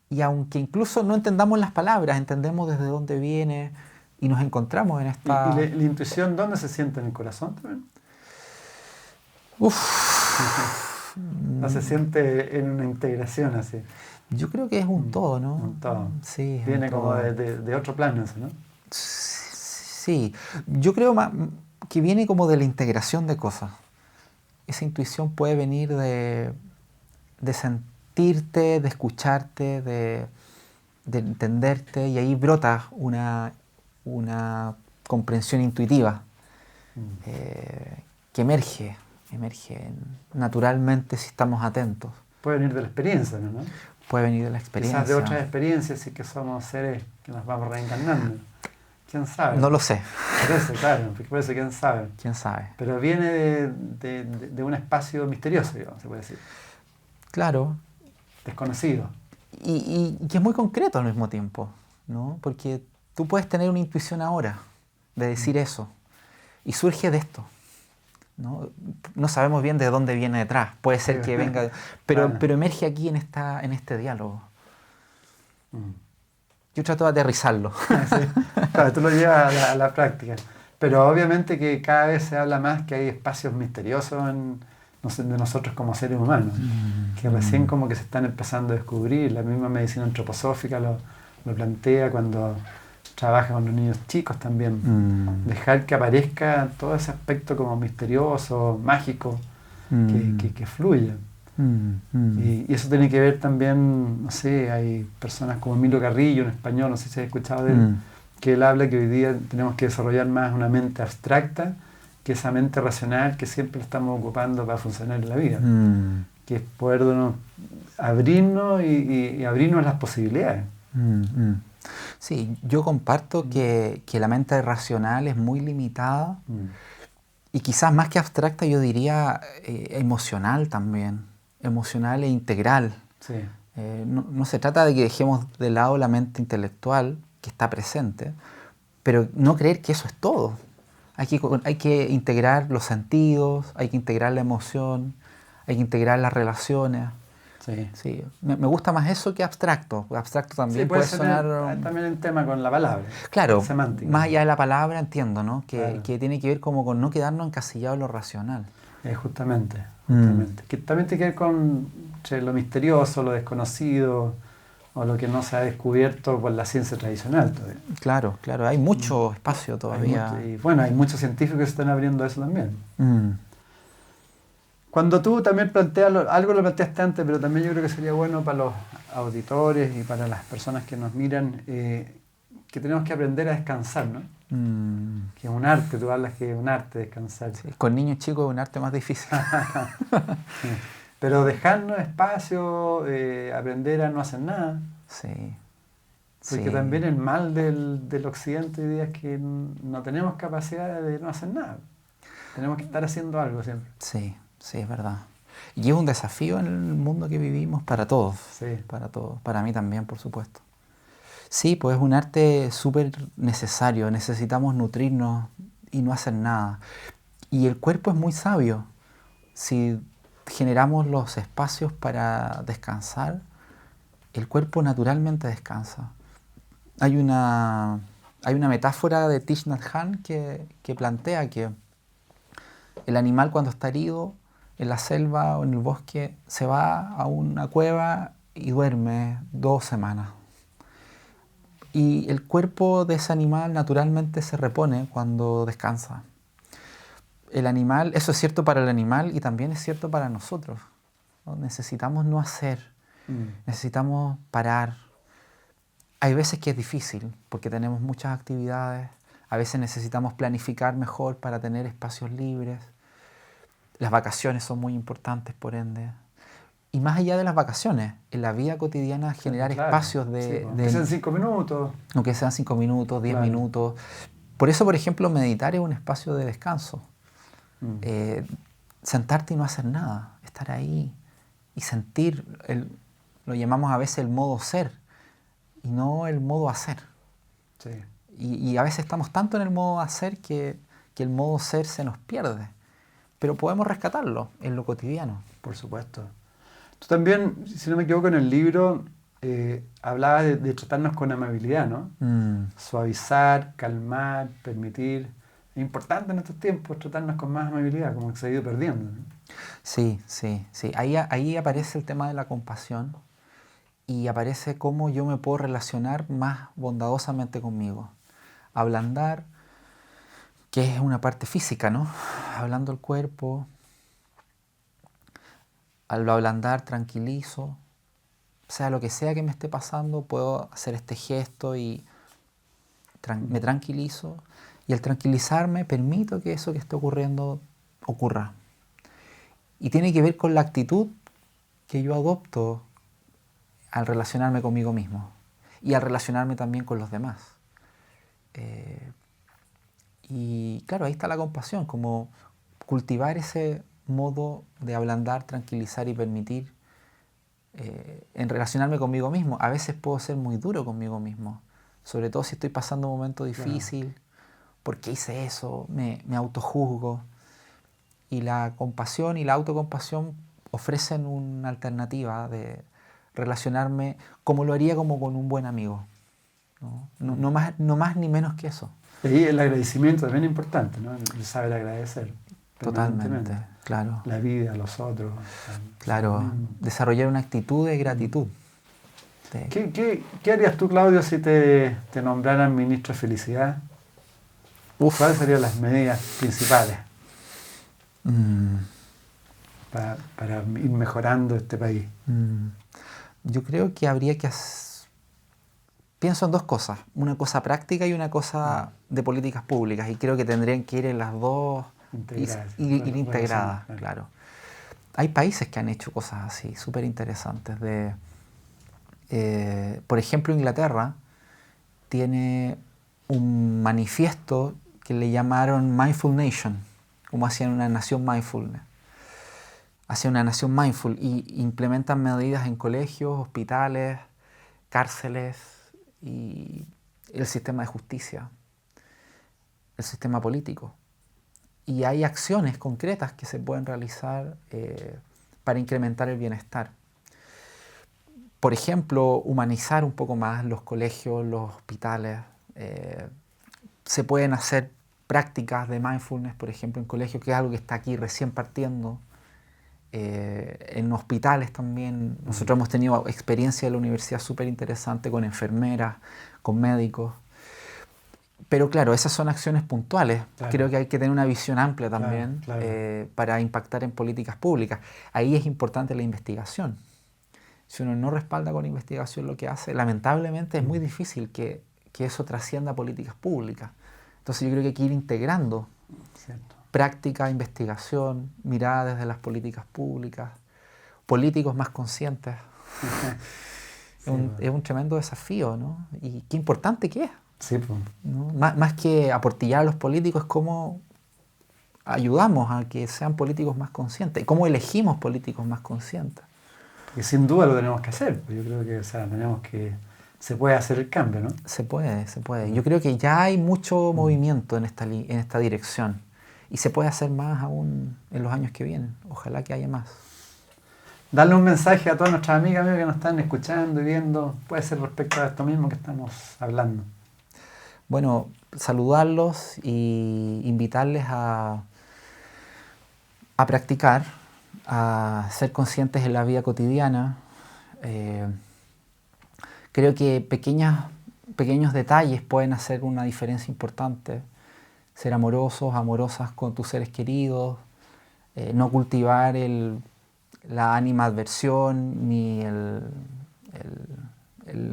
Y aunque incluso no entendamos las palabras, entendemos desde dónde viene y nos encontramos en esta... ¿Y la intuición dónde se siente? ¿En el corazón también? ¿No se siente en una integración así? Yo creo que es un todo, ¿no? Un todo. Sí, viene como todo. de otro plano eso, ¿no? Sí, yo creo que viene como de la integración de cosas. Esa intuición puede venir de sentirte, de escucharte, de entenderte, y ahí brota una comprensión intuitiva que emerge naturalmente si estamos atentos. Puede venir de la experiencia, ¿no? Puede venir de la experiencia. Quizás de otras experiencias y que somos seres que nos vamos reencarnando. ¿Quién sabe? No lo sé. Por eso, claro, por eso quién sabe. ¿Quién sabe? Pero viene de un espacio misterioso, digamos, se puede decir. Claro. Desconocido. Y que es muy concreto al mismo tiempo, ¿no? Porque tú puedes tener una intuición ahora de decir eso y surge de esto, ¿no? No sabemos bien de dónde viene detrás, puede ser que venga, pero emerge aquí en este diálogo. Yo trato de aterrizarlo. Sí. Claro, tú lo llevas a la práctica. Pero obviamente que cada vez se habla más que hay espacios misteriosos de nosotros como seres humanos, que recién como que se están empezando a descubrir. La misma medicina antroposófica lo plantea cuando trabaja con los niños chicos también. Dejar que aparezca todo ese aspecto como misterioso, mágico, que fluya. Y eso tiene que ver también, no sé, hay personas como Emilio Carrillo, un español, no sé si has escuchado de él, que él habla que hoy día tenemos que desarrollar más una mente abstracta que esa mente racional que siempre estamos ocupando para funcionar en la vida. Que es podernos abrirnos y abrirnos las posibilidades. Sí, yo comparto que la mente racional es muy limitada y quizás más que abstracta yo diría emocional también, emocional e integral. Sí. No se trata de que dejemos de lado la mente intelectual que está presente, pero no creer que eso es todo. Hay que integrar los sentidos, hay que integrar la emoción, hay que integrar las relaciones. Sí. Sí. Me gusta más eso que abstracto. Abstracto también Sí, puede sonar... también el tema con la palabra. Claro, semántica. Más allá de la palabra entiendo, ¿no? Claro. Que tiene que ver como con no quedarnos encasillados en lo racional. Justamente. Que también tiene que ver con lo misterioso, lo desconocido, o lo que no se ha descubierto por la ciencia tradicional todavía. Claro, hay mucho espacio todavía. Hay muchos científicos que se están abriendo a eso también. Cuando tú también planteas, algo lo planteaste antes, pero también yo creo que sería bueno para los auditores y para las personas que nos miran, que tenemos que aprender a descansar, ¿no? Que es un arte, tú hablas que es un arte descansar. Sí, con niños chicos es un arte más difícil. Sí. Pero dejarnos espacio, aprender a no hacer nada. Sí. Porque también el mal del occidente hoy día es que no tenemos capacidad de no hacer nada. Tenemos que estar haciendo algo siempre. Sí, es verdad. Y es un desafío en el mundo que vivimos para todos. Sí. Para todos. Para mí también, por supuesto. Sí, pues es un arte súper necesario. Necesitamos nutrirnos y no hacer nada. Y el cuerpo es muy sabio. Si generamos los espacios para descansar, el cuerpo naturalmente descansa. Hay una metáfora de Thich Nhat Hanh que plantea que el animal cuando está herido en la selva o en el bosque se va a una cueva y duerme 2 semanas. Y el cuerpo de ese animal naturalmente se repone cuando descansa. El animal, eso es cierto para el animal y también es cierto para nosotros, ¿no? Necesitamos no hacer, necesitamos parar. Hay veces que es difícil porque tenemos muchas actividades, a veces necesitamos planificar mejor para tener espacios libres. Las vacaciones son muy importantes, por ende. Y más allá de las vacaciones, en la vida cotidiana generar espacios de aunque sean 5 minutos. Aunque sean 5 minutos, 10 minutos. Por eso, por ejemplo, meditar es un espacio de descanso. Sentarte y no hacer nada, estar ahí y sentir, lo llamamos a veces el modo ser y no el modo hacer. Sí. Y a veces estamos tanto en el modo hacer que el modo ser se nos pierde. Pero podemos rescatarlo en lo cotidiano. Por supuesto. Tú también, si no me equivoco, en el libro hablabas de tratarnos con amabilidad, ¿no? Suavizar, calmar, permitir. Es importante en estos tiempos tratarnos con más amabilidad, como que se ha ido perdiendo, ¿no? Sí. Ahí aparece el tema de la compasión y aparece cómo yo me puedo relacionar más bondadosamente conmigo. Ablandar, que es una parte física, ¿no? Hablando el cuerpo. Al ablandar, tranquilizo. Sea lo que sea que me esté pasando, puedo hacer este gesto y me tranquilizo. Y al tranquilizarme, permito que eso que esté ocurriendo ocurra. Y tiene que ver con la actitud que yo adopto al relacionarme conmigo mismo y al relacionarme también con los demás. Y claro, ahí está la compasión, como cultivar ese modo de ablandar, tranquilizar y permitir en relacionarme conmigo mismo. A veces puedo ser muy duro conmigo mismo, sobre todo si estoy pasando un momento difícil. Claro. ¿Por qué hice eso? Me autojuzgo. Y la compasión y la autocompasión ofrecen una alternativa de relacionarme como lo haría como con un buen amigo. No más ni menos que eso. Y el agradecimiento también es importante, ¿no? El saber agradecer. Totalmente, claro. La vida, a los otros. Claro, desarrollar una actitud de gratitud. ¿Qué harías tú, Claudio, si te nombraran ministro de Felicidad? ¿Cuáles serían las medidas principales para ir mejorando este país? Yo creo que habría que pienso en dos cosas, una cosa práctica y una cosa de políticas públicas, y creo que tendrían que ir en las dos ir integradas, claro. Hay países que han hecho cosas así, súper interesantes. Por ejemplo, Inglaterra tiene un manifiesto que le llamaron Mindful Nation, como hacían una nación mindfulness. Hacían una nación mindful y implementan medidas en colegios, hospitales, cárceles y el sistema de justicia, el sistema político. Y hay acciones concretas que se pueden realizar para incrementar el bienestar. Por ejemplo, humanizar un poco más los colegios, los hospitales. Se pueden hacer prácticas de mindfulness, por ejemplo, en colegios, que es algo que está aquí recién partiendo. En hospitales también. Nosotros hemos tenido experiencia de la universidad súper interesante con enfermeras, con médicos. Pero claro, esas son acciones puntuales. Claro. Creo que hay que tener una visión amplia también, claro. Para impactar en políticas públicas. Ahí es importante la investigación. Si uno no respalda con investigación lo que hace, lamentablemente es muy difícil que eso trascienda a políticas públicas. Entonces yo creo que hay que ir integrando práctica, investigación, mirada desde las políticas públicas, políticos más conscientes. Es un tremendo desafío, ¿no? Y qué importante que es. Sí, pues. ¿No? Más que aportillar a los políticos, es cómo ayudamos a que sean políticos más conscientes, cómo elegimos políticos más conscientes. Porque sin duda lo tenemos que hacer. Yo creo que se puede hacer el cambio, ¿no? Se puede. Yo creo que ya hay mucho movimiento en esta dirección y se puede hacer más aún en los años que vienen. Ojalá que haya más. Darle un mensaje a todas nuestras amigas, amigos que nos están escuchando y viendo, puede ser respecto a esto mismo que estamos hablando. Bueno, saludarlos y invitarles a practicar, a ser conscientes en la vida cotidiana. Creo que pequeñas pequeños detalles pueden hacer una diferencia importante. Ser amorosos, amorosas con tus seres queridos, no cultivar la animadversión ni el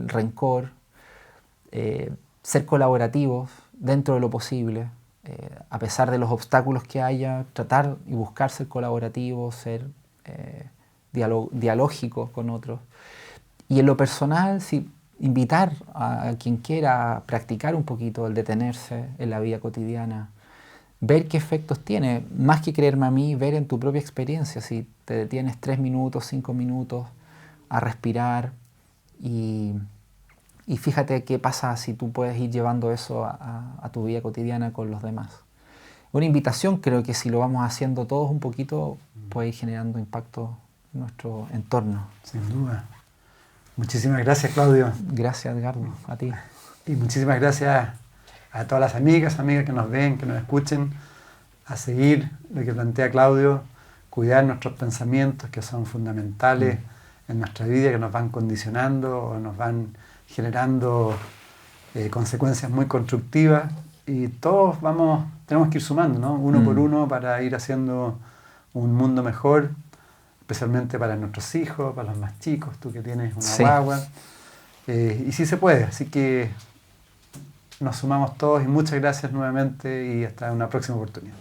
rencor, ser colaborativos dentro de lo posible, a pesar de los obstáculos que haya, tratar y buscar ser colaborativos, ser dialógicos con otros. Y en lo personal, sí, invitar a quien quiera a practicar un poquito el detenerse en la vida cotidiana, ver qué efectos tiene, más que creerme a mí, ver en tu propia experiencia, si te detienes 3 minutos, 5 minutos a respirar y fíjate qué pasa si tú puedes ir llevando eso a tu vida cotidiana con los demás. Una invitación, creo que si lo vamos haciendo todos un poquito, puede ir generando impacto en nuestro entorno. Sin duda. Muchísimas gracias, Claudio. Gracias, Edgardo, a ti. Y muchísimas gracias a todas las amigas que nos ven, que nos escuchen, a seguir lo que plantea Claudio, cuidar nuestros pensamientos que son fundamentales en nuestra vida, que nos van condicionando o nos van generando consecuencias muy constructivas, y todos tenemos que ir sumando, ¿no? Uno por uno, para ir haciendo un mundo mejor, especialmente para nuestros hijos, para los más chicos, tú que tienes una guagua. Y sí se puede, así que nos sumamos todos y muchas gracias nuevamente y hasta una próxima oportunidad.